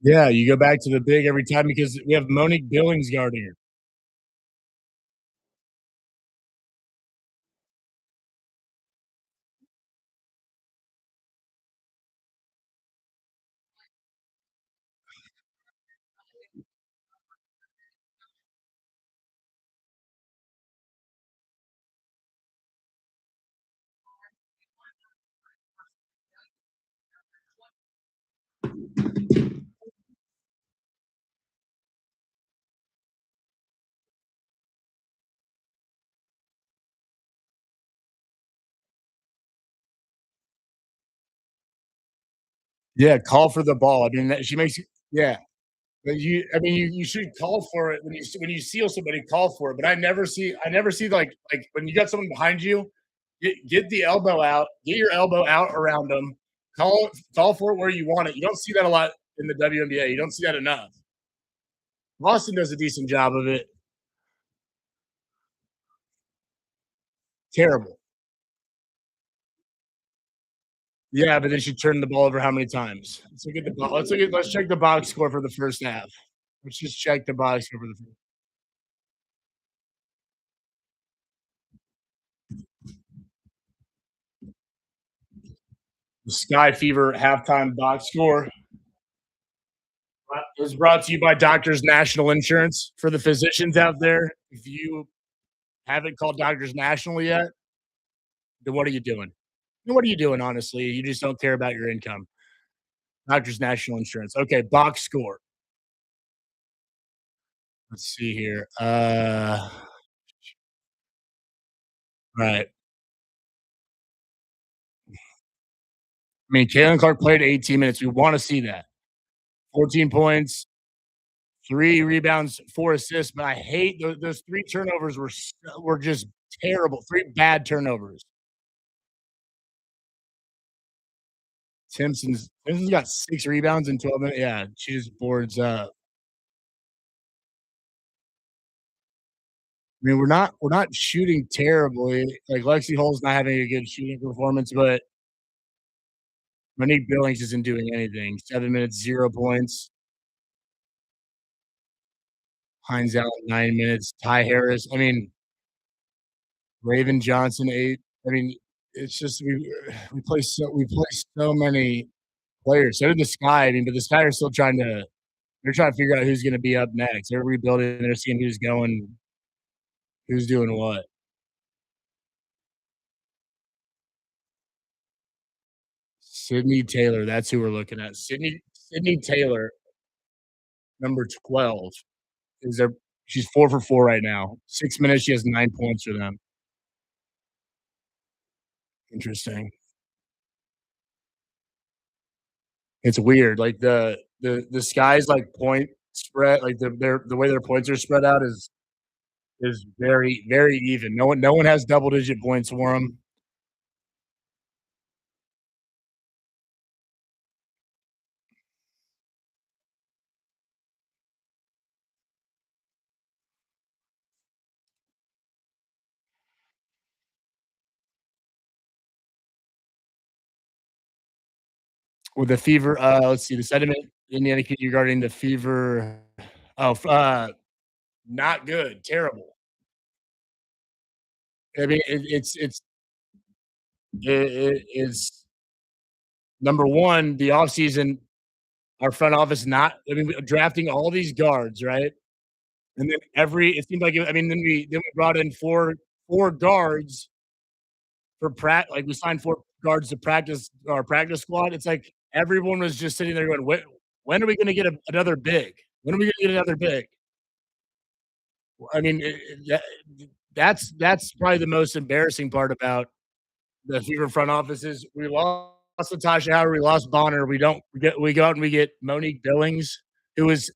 S1: 'Yeah, you go back to the big every time because we have Monique Billings guarding her. Yeah, call for the ball. I mean, that she makes yeah. But I mean, you should call for it when you seal somebody, call for it. But I never see like when you got someone behind you, get the elbow out, get your elbow out around them, call for it where you want it. You don't see that a lot in the WNBA. You don't see that enough. Boston does a decent job of it. Terrible. Yeah, but then she turned the ball over how many times? Let's check the box score for the first half. Let's just check the box score for the Sky Fever halftime box score. was brought to you by Doctors National Insurance. For the physicians out there, if you haven't called Doctors National yet, then what are you doing? What are you doing, honestly? You just don't care about your income. Doctors National Insurance. Okay, box score. Let's see here. Right. I mean, Caitlin Clark played 18 minutes. We want to see that. 14 points, 3 rebounds, 4 assists. But I hate those 3 turnovers were just terrible. 3 bad turnovers. Simpson's got 6 rebounds in 12 minutes. Yeah, she just boards up. I mean, we're not shooting terribly. Like Lexi Hull's not having a good shooting performance, but Monique Billings isn't doing anything. 7 minutes, 0 points. Hines Allen, 9 minutes. Ty Harris. I mean, Raven Johnson, 8. I mean, it's just we play so many players. So did the Sky. I mean, but the Sky are still trying to figure out who's gonna be up next. They're rebuilding, they're seeing who's doing what. Sydney Taylor, that's who we're looking at. Sydney Taylor, number 12, is there she's 4 for 4 right now. 6 minutes, she has 9 points for them. Interesting. It's weird, like, the Sky's, like, point spread, like, the way their points are spread out is very, very even. No one has double digit points for them. With the Fever, let's see, the sentiment in the Indiana regarding the Fever. Oh, not good, terrible. I mean, it's number 1, the offseason, our front office not I mean, drafting all these guards, right? And then it seemed like I mean, then we brought in 4 guards like, we signed 4 guards to practice our practice squad. It's like everyone was just sitting there going, When are we gonna get another big? When are we gonna get another big?" I mean, that's probably the most embarrassing part about the Fever front office is we lost Natasha Howard, we lost Bonner, we go out and we get Monique Billings,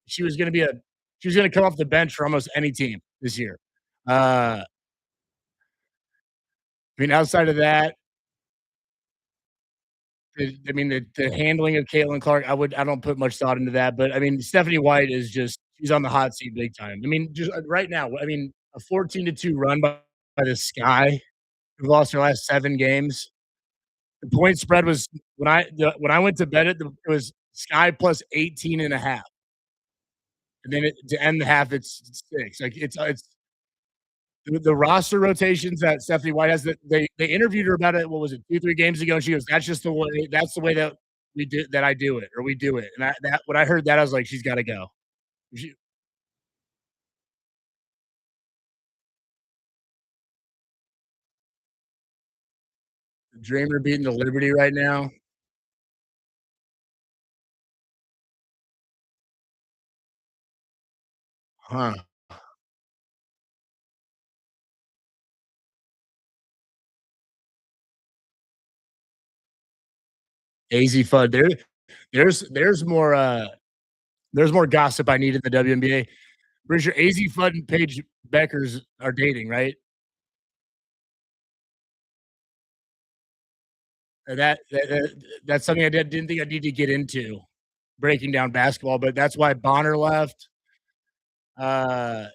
S1: she was gonna come off the bench for almost any team this year. I mean, outside of that, I mean, the handling of Caitlin Clark, I don't put much thought into that, but I mean, Stephanie White is just she's on the hot seat big time. I mean, just right now, I mean, a 14-2 run by the Sky, who lost their last 7 games. The point spread was when I went to bet it was Sky plus 18.5, and then to end the half, it's 6. Like it's the roster rotations that Stephanie White has. That they interviewed her about it. What was it, 2 3 games ago? And she goes, "That's just the way. That's the way that we do that. I do it, or we do it." And when I heard that, I was like, "She's got to go." She, Dreamer beating the Liberty right now, huh? AZ Fudd. There's more gossip I need in the WNBA. Pretty sure AZ Fudd and Paige Beckers are dating, right? That's something didn't think I need to get into breaking down basketball, but that's why Bonner left. Uh,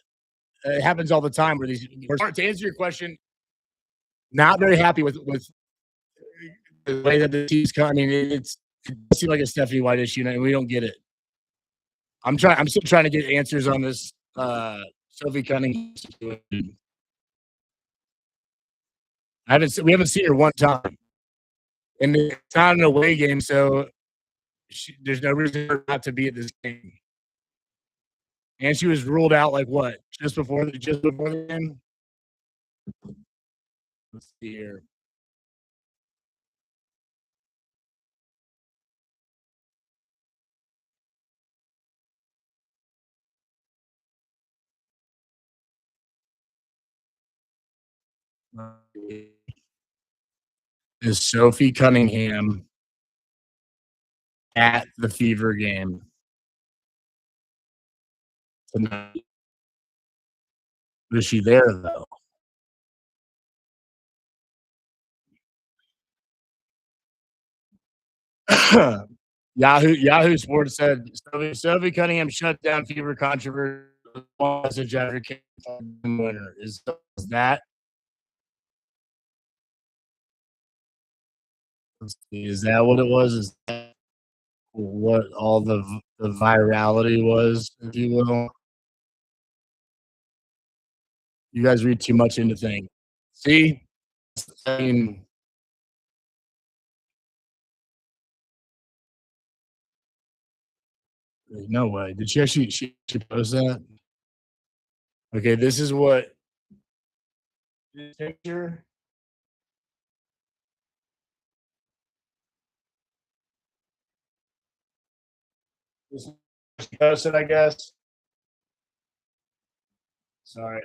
S1: it happens all the time where these. To answer your question, not very happy with the way that the team's coming. I mean, it seems like a Stephanie White issue, and we don't get it. I'm still trying to get answers on this Sophie Cunningham situation. We haven't seen her one time, and it's not an away game, so there's no reason for her not to be at this game. And she was ruled out like what? Just before the game? Let's see here. Is Sophie Cunningham at the Fever game tonight? Was she there though? Yahoo Sports said Sophie Cunningham shut down Fever controversy message after winner. Is that is that what it was? Is that what all the virality was, if you will? You guys read too much into things. See? I mean, no way. Did she actually she post that? Okay, this is what this picture. This is what she posted, I guess. Sorry.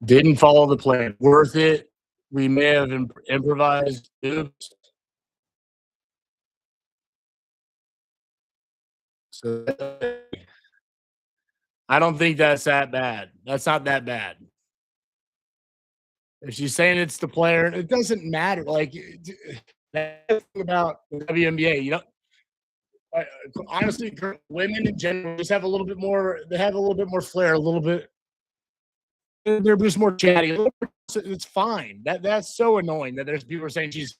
S1: Didn't follow the plan. Worth it. We may have improvised. Oops. So I don't think that's that bad. That's not that bad. If she's saying it's the player, it doesn't matter. Like that's the thing about the WNBA, you know, honestly, women in general just have a little bit more. They have a little bit more flair, a little bit. They're just more chatty. It's fine. That's so annoying that there's people are saying she's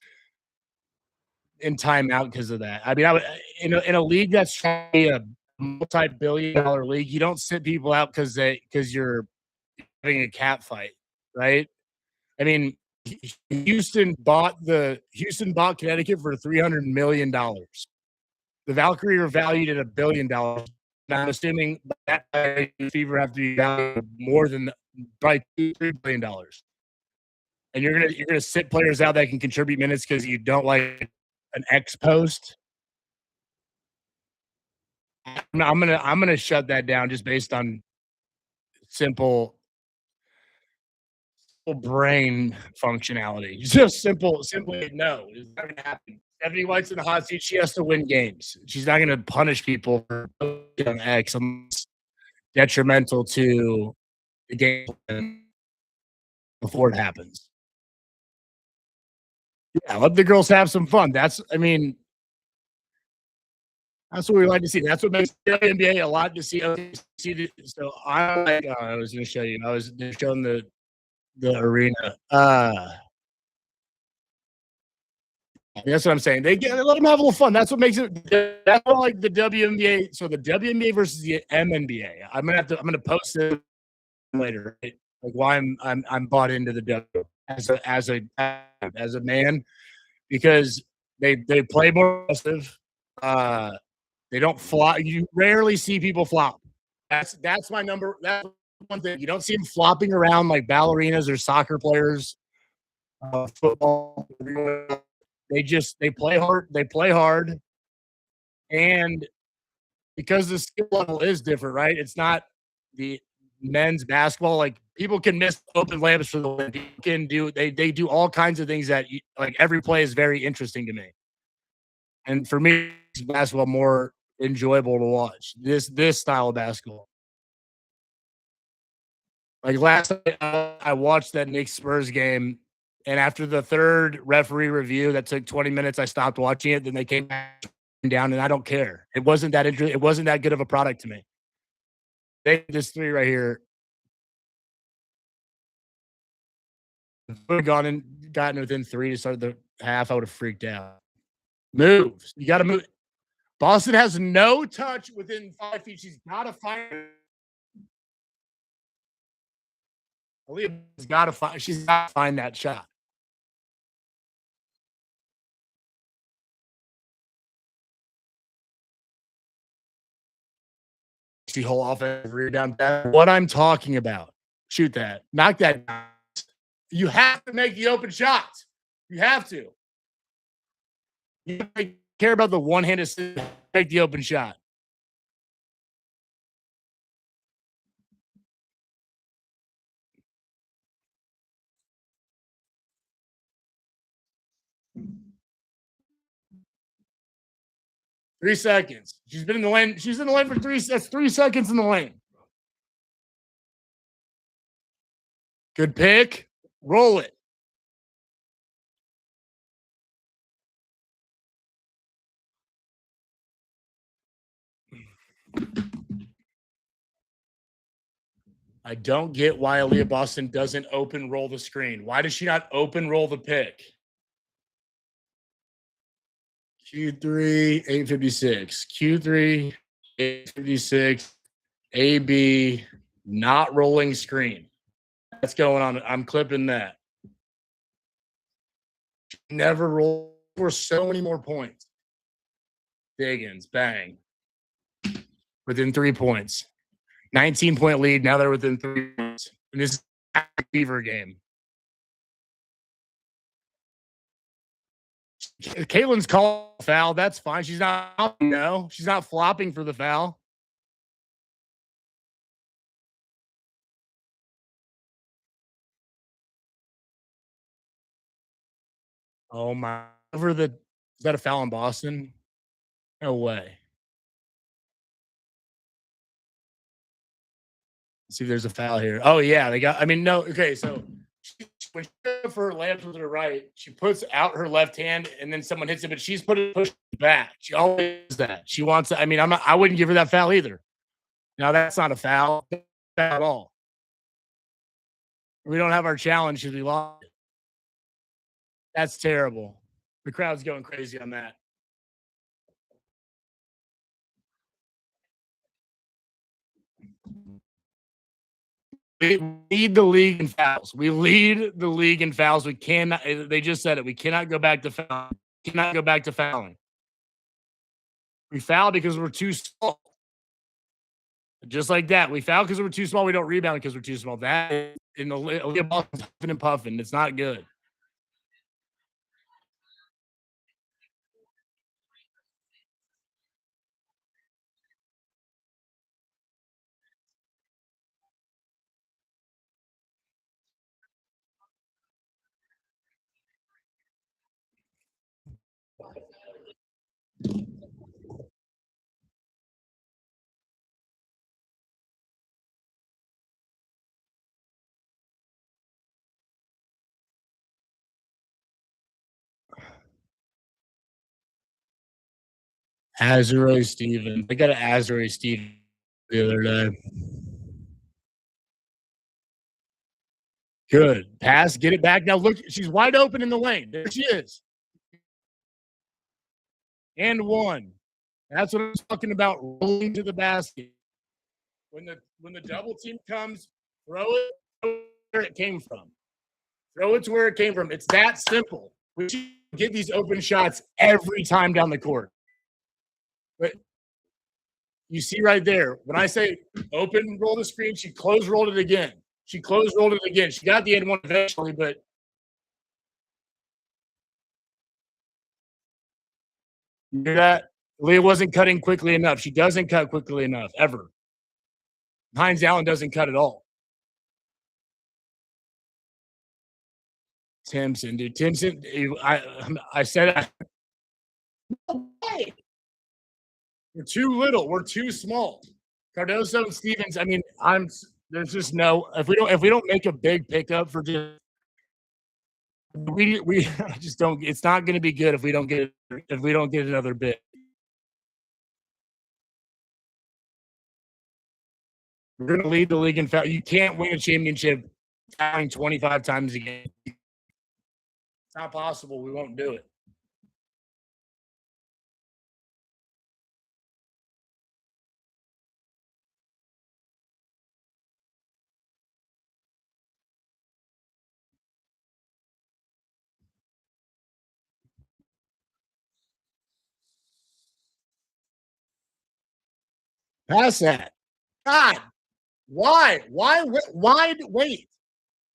S1: in timeout because of that. I mean, I would in a league that's trying to be a multi-billion-dollar league, you don't sit people out because you're having a cat fight, right? I mean, Houston bought Connecticut for $300 million. The Valkyrie are valued at $1 billion. I'm assuming that Fever have to be valued more than probably $2-3 billion. And you're gonna sit players out that can contribute minutes because you don't like an X post. I'm gonna shut that down just based on simple brain functionality. Just simply no. It's not gonna happen. Stephanie White's in the hot seat. She has to win games. She's not gonna punish people for on X unless detrimental to the game plan before it happens. Yeah, let the girls have some fun. I mean, that's what we like to see. That's what makes the NBA a lot to see. So I was going to show you. I was showing the arena. That's what I'm saying. They let them have a little fun. That's what makes it. That's what like the WNBA. So the WNBA versus the MNBA. I'm gonna post it later. Right? Like why I'm bought into the W as a man because they play more aggressive. They don't flop. You rarely see people flop. That's my number. That's one thing. You don't see them flopping around like ballerinas or soccer players, football. They play hard. They play hard, and because the skill level is different, right? It's not the men's basketball. Like people can miss open layups for the win. People can do they do all kinds of things that like every play is very interesting to me. And for me, basketball more enjoyable to watch. This style of basketball. Like last night, I watched that Knicks Spurs game, and after the third referee review that took 20 minutes, I stopped watching it. Then they came down, and I don't care. It wasn't that interesting. It wasn't that good of a product to me. They this three right here. If we have gone and gotten within three to start the half, I would have freaked out. Moves. You got to move. Boston has no touch within 5 feet. She's got to find. Aaliyah's got to find. She's got to find that shot. the whole offensive rebound. That's what I'm talking about. Shoot that. Knock that down. You have to make the open shots. You have to. You don't care about the one-handed assist, make the open shot. Three seconds. She's been in the lane. She's in the lane for that's 3 seconds in the lane. Good pick. Roll it. I don't get why Aaliyah Boston doesn't open roll the screen. Why does she not open roll the pick? Q3, 856. Q3, 856. AB, not rolling screen. That's going on. I'm clipping that. Never roll for so many more points. Diggins, bang. Within 3 points. 19-point lead. Now they're within 3 points. And this is a Beaver game. Caitlin's called foul. That's fine. She's not, no, she's not flopping for the foul. Oh my! Over the, is that a foul in Boston? No way. Let's see if there's a foul here. Oh yeah, they got. I mean, no. Okay, so when she goes for her layups with her right, she puts out her left hand, and then someone hits it, but she's pushed back. She always does that. She wants. I mean, I'm not. I wouldn't give her that foul either. Now that's not a foul at all. We don't have our challenge because we lost. That's terrible. The crowd's going crazy on that. We lead the league in fouls. We lead the league in fouls. We cannot. They just said it. We cannot go back to fouling. Cannot go back to fouling. We foul because we're too small. Just like that. We foul because we're too small. We don't rebound because we're too small. That is in the ball puffing and puffing. It's not good. Azure Steven. I got an Azure Steven the other day. Good. Pass, get it back. Now look, she's wide open in the lane. There she is. And one. That's what I'm talking about. Rolling to the basket. When the double team comes, throw it where it came from. Throw it to where it came from. It's that simple. We should get these open shots every time down the court. But you see right there, when I say open, roll the screen, she close rolled it again. She close rolled it again. She got the end one eventually, but you hear that? Leah wasn't cutting quickly enough. She doesn't cut quickly enough, ever. Hines Allen doesn't cut at all. Timpson, dude. Timpson, I said we're too little. We're too small. Cardoso and Stevens. I mean, there's just no, if we don't make a big pickup for just, we just don't, it's not going to be good if we don't get another bit. We're going to lead the league in foul. You can't win a championship fouling 25 times a game. It's not possible. We won't do it. Pass that. God, why? Why wait?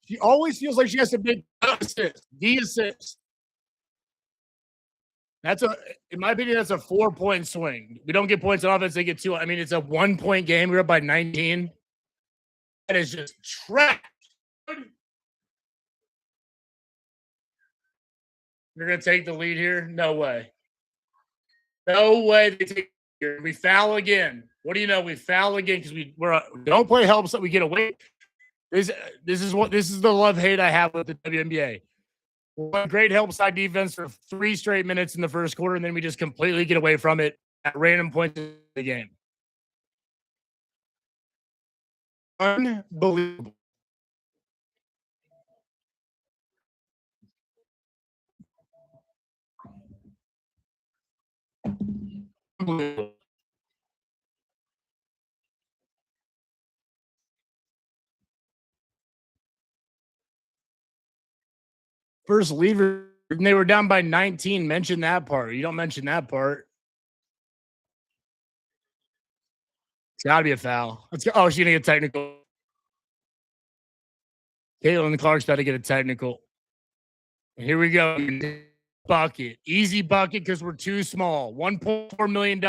S1: She always feels like she has to make assist, the assist. That's a in my opinion, that's a 4-point swing. We don't get points on offense, they get 2. I mean, it's a 1-point game. We're up by 19. That is just trash. You're gonna take the lead here? No way. No way they take here. We foul again. What do you know? We foul again because we don't play help so we get away. This is the love hate I have with the WNBA. One great help side defense for 3 straight minutes in the first quarter, and then we just completely get away from it at random points in the game. Unbelievable. Unbelievable. First leaver, and they were down by 19. Mention that part. You don't mention that part. It's got to be a foul. Let's go. Oh, she's gonna get technical. Caitlin Clark's about to get a technical. Here we go. Bucket, easy bucket because we're too small. $1.4 million.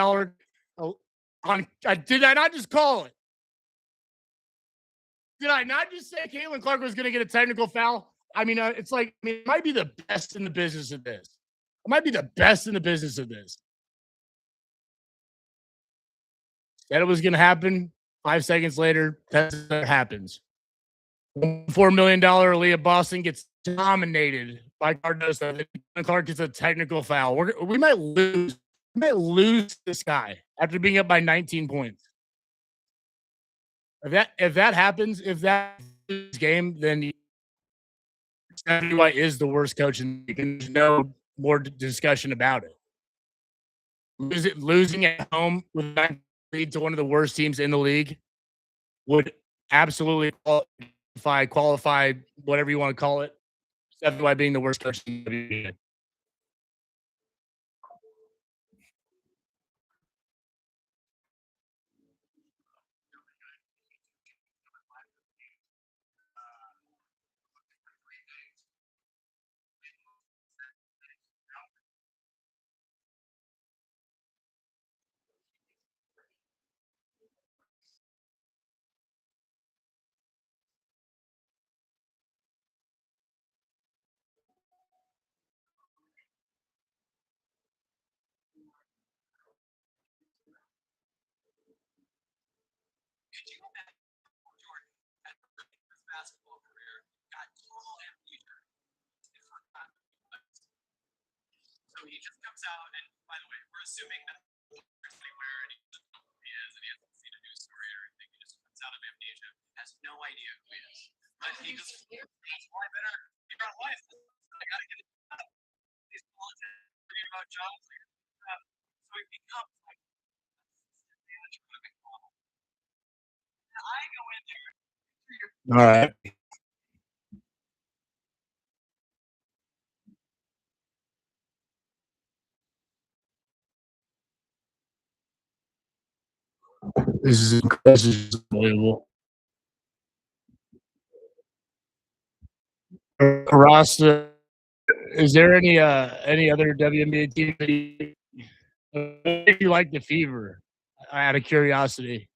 S1: Did I not just call it? Did I not just say Caitlin Clark was going to get a technical foul? I mean, it's like, I mean, it might be the best in the business of this. It might be the best in the business of this. Said it was going to happen. 5 seconds later, that happens. $4 million Aaliyah Boston gets dominated by Cardoso. Clark gets a technical foul. We might lose. We might lose this guy after being up by 19 points. If that happens, if that game, then Stephanie White is the worst coach, and there's no more discussion about it. Losing at home with lead to one of the worst teams in the league would absolutely qualify, whatever you want to call it. Stephanie White being the worst coach in the league. All right. This is unbelievable. Rasta, is there any other WNBA team that you like the Fever? Out of curiosity.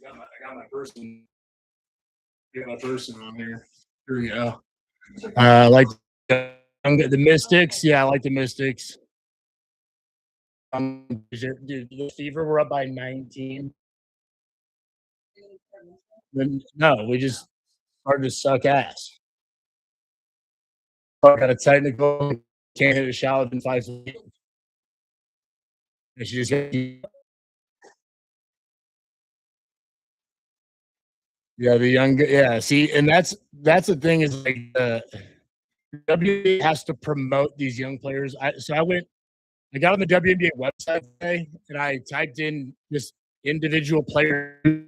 S1: I got my person. Get my person on here. Here we go. Like the Mystics. Yeah, I like the Mystics. The Fever were up by 19. Then no, we just started to suck ass. Got a technical, can't hit a shot within 5 feet. And she just yeah, the young yeah, see, and that's the thing is like WNBA has to promote these young players. I got on the WNBA website today and I typed in just individual player to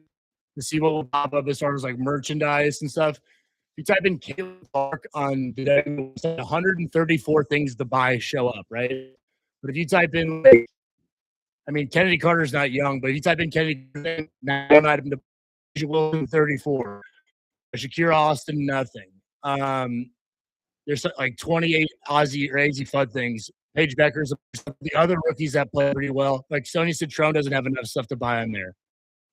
S1: see what will pop up as far as like merchandise and stuff. You type in Caitlin Clark on the website, 134 things to buy show up, right? But if you type in, like, I mean, Kennedy Carter's not young, but if you type in Kennedy, now one item to Wilson 34, Shakira Austin nothing. There's like 28 Aussie or AZ Fudd things. Paige Becker's the other rookies that play pretty well. Like Sonya Citrone doesn't have enough stuff to buy on there.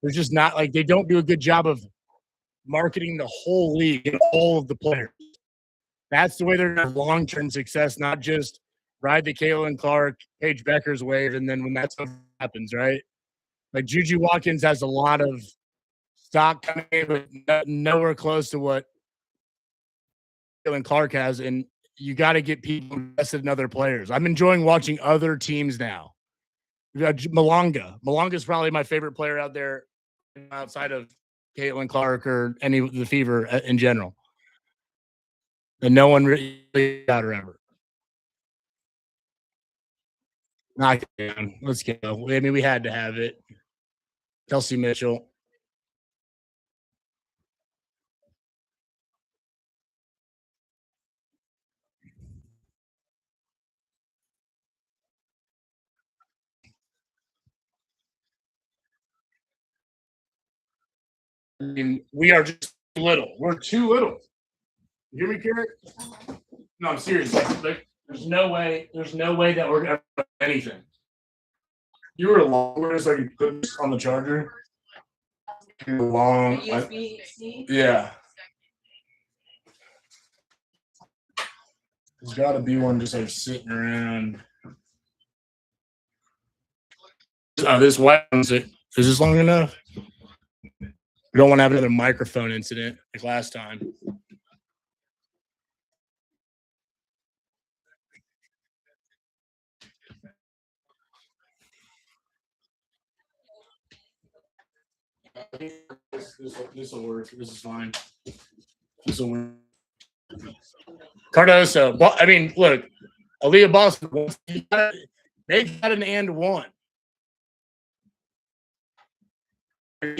S1: There's just not like they don't do a good job of marketing the whole league and all of the players. That's the way they're going to have long-term success, not just ride the Caitlin Clark, Paige Becker's wave, and then when that stuff happens, right? Like Juju Watkins has a lot of stock coming in, but nowhere close to what Caitlin Clark has, and you got to get people invested in other players. I'm enjoying watching other teams now. We got Malonga. Malonga is probably my favorite player out there outside of Caitlin Clark or any of the Fever in general. And no one really got her ever. Knock it down. Let's go. I mean, we had to have it. Kelsey Mitchell. I mean, we are just little. We're too little. You hear me, Garrett? No, I'm serious. Like, there's no way. There's no way that we're gonna do anything. You were long so I could put this on the charger. Long. Yeah. There's got to be one just like sitting around. This white one's it. Is this long enough? We don't want to have another microphone incident like last time. This will work. This is fine. This will work. Cardoso. Well, I mean, look, Aaliyah Boston. They got an and one. I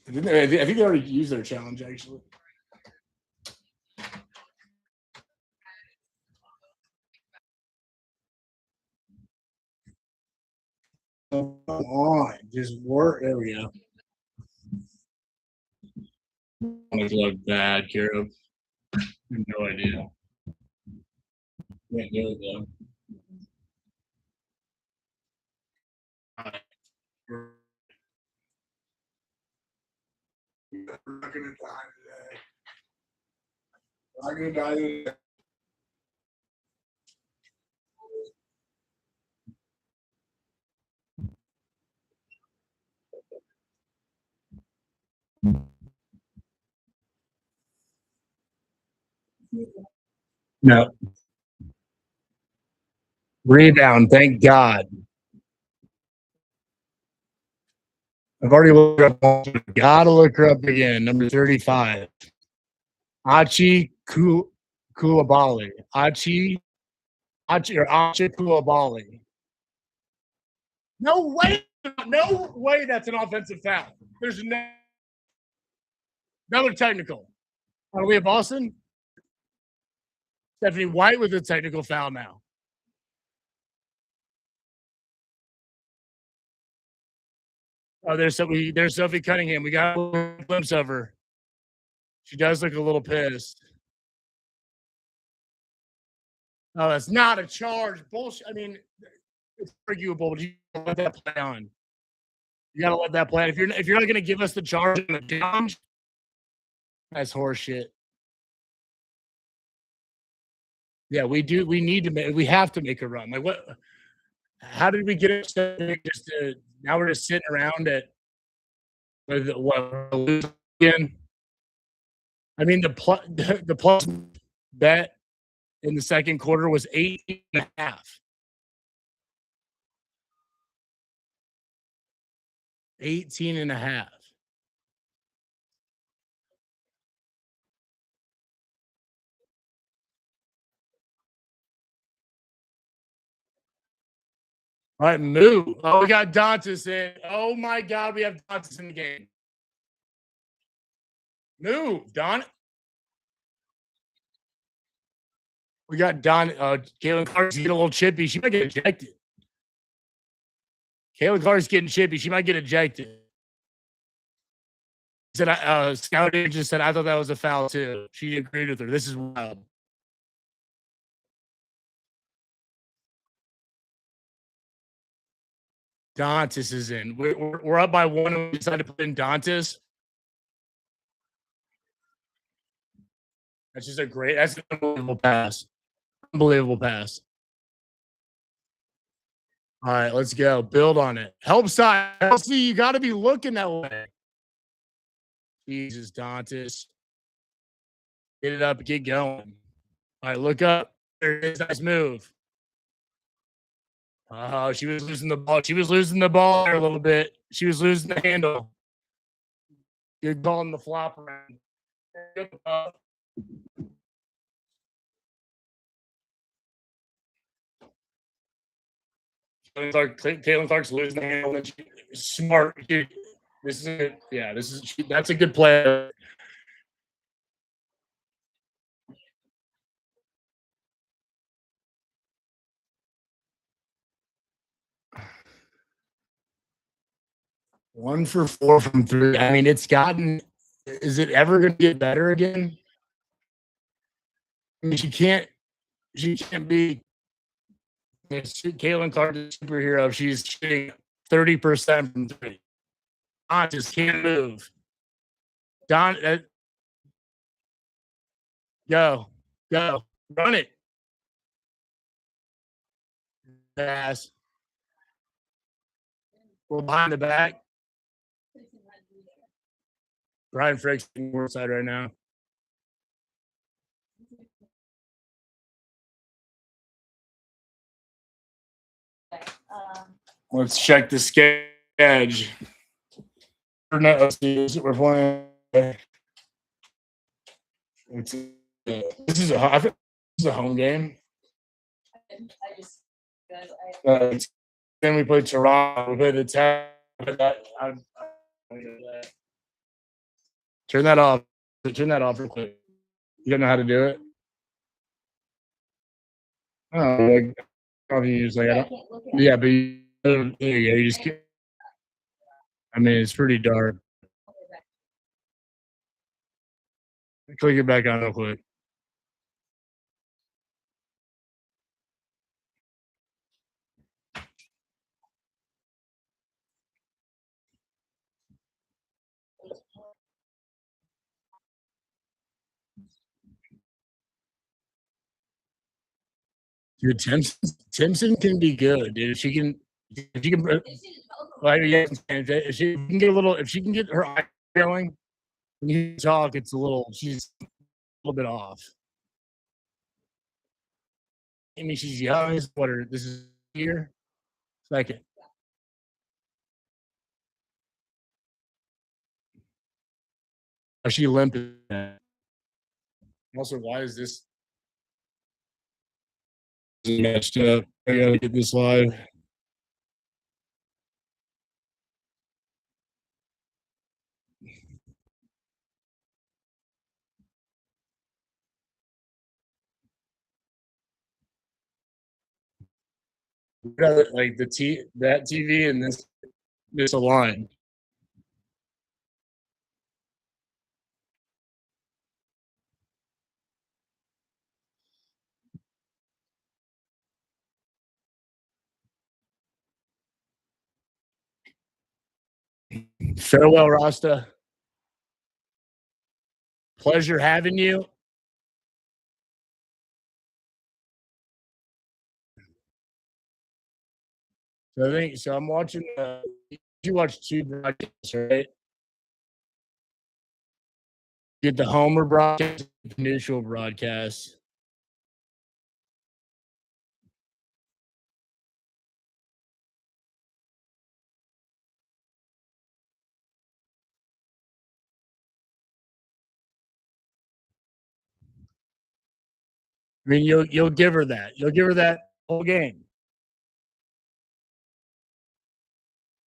S1: think they already used their challenge actually. Come on, just work. There we go. It look bad, Caleb. No idea. Can't do it though. We're not gonna die today. We're not gonna die today. No. Rebound, thank God. I've already looked up. Gotta look her up again. Number 35. Achi Kulabali. Achi Kulabali. No way that's an offensive foul. There's no another technical. Are we at Boston? Stephanie White with a technical foul now. Oh, there's Sophie Cunningham. We got a glimpse of her. She does look a little pissed. Oh, that's not a charge. Bullshit. I mean, it's arguable, but you gotta let that play on. You gotta let that play on. If you're not gonna give us the charge and the challenge, that's horseshit. Yeah, we do. We need to make. We have to make a run. Like what? How did we get it? Just now we're just sitting around at With what again? I mean, the plus bet in the second quarter was 18.5. 18.5. All right, move. Oh, we got Dantas in. Oh my God, we have Dantas in the game. Move, Don. We got Caitlin Clark's getting a little chippy. She might get ejected. Caitlin Clark's getting chippy. She might get ejected. Said, Scout just said, I thought that was a foul too. She agreed with her. This is wild. Dantas is in. We're up by one. And we decided to put in Dantas. That's just that's an unbelievable pass. Unbelievable pass. All right, let's go. Build on it. Help side. See, you got to be looking that way. Jesus, Dantas. Get it up. Get going. All right, look up. There it is. Nice move. Oh, she was losing the ball. She was losing the ball there a little bit. She was losing the handle. You're calling the flop around. Caitlin Clark's losing the handle. And smart. This is it. Yeah, that's a good play. One for 4 from 3. I mean, it's gotten. Is it ever going to get better again? I mean, she can't be. Caitlin Clark is a superhero. She's shooting 30% from 3. Don just can't move. Don, go, run it. Pass. We're behind the back. Brian Frick's on the side right now. Let's check the sketch. We're playing. This is a home game. Then we play Toronto. We play the Tap. Turn that off. Turn that off real quick. You don't know how to do it? Oh, like, usually I don't. Yeah, but there you go. You just get. I mean, it's pretty dark. Click it back on real quick. Dude, Timpson can be good, dude. If she can, like, yeah, if she can get a little, if she can get her eye going, when you talk, it's a little, she's a little bit off. I mean, she's young. This is year second. Is she limping? Also, why is this matched up? I gotta get this live. Like that TV and this aligned. Farewell, Rasta. Pleasure having you. So I'm watching. You watch two broadcasts, right? Get the Homer broadcast, neutral broadcast. I mean, you'll give her that. You'll give her that whole game.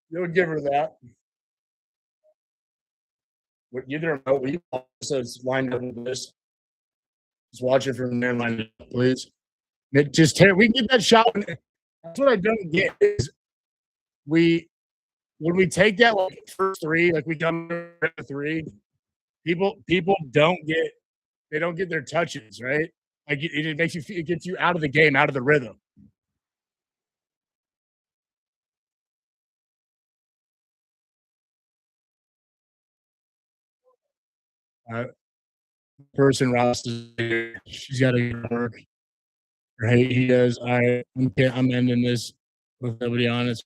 S1: You'll give her that. What you don't know, we also lined up with this. Just watch it from there, line it up, please. It just we can get that shot. That's what I don't get is we when we take that like first three, like we come three, people don't get their touches right. Like it makes you it gets you out of the game, out of the rhythm. Uh, person Ross is she's got to work. Right, he does. I'm ending this with nobody on it.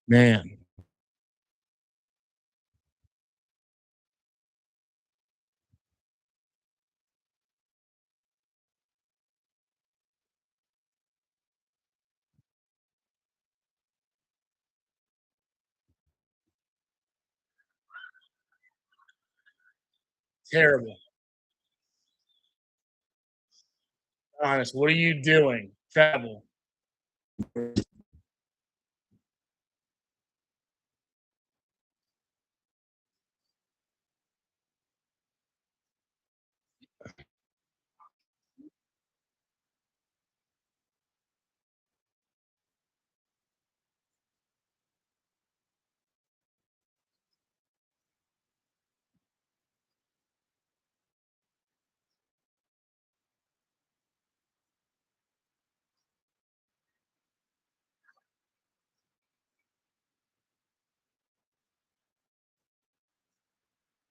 S1: Man, terrible. Honest, what are you doing? Travel.